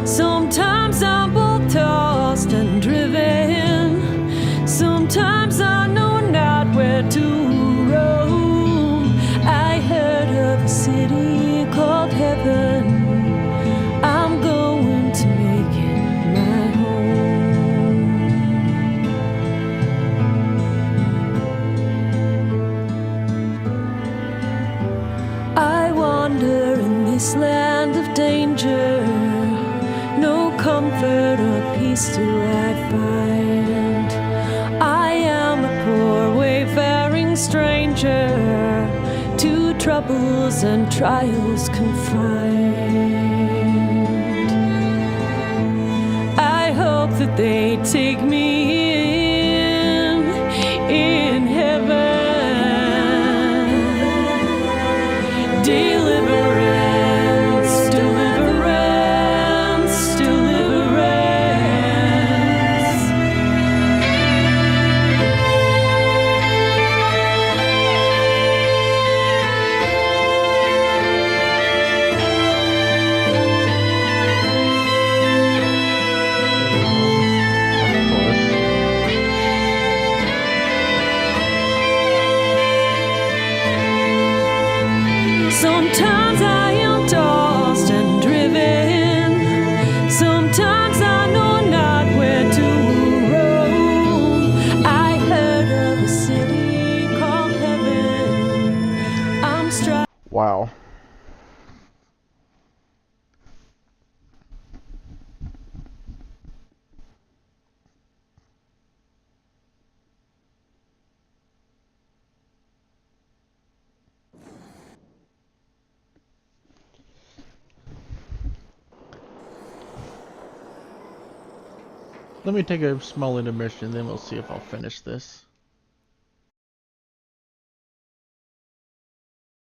Sometimes I'm both tossed and driven. Sometimes I know not where to roam. I heard of a city called heaven. I'm going to make it my home. I wander in this land of danger. No comfort or peace do I find. I am a poor wayfaring stranger, to troubles and trials confined. I hope that they take me in heaven. Deliverance, deliverance, deliverance. Sometimes I am tossed and driven. Sometimes I know not where to roam. I heard of a city called heaven. I'm struck. Wow. Let me take a small intermission, then we'll see if I'll finish this.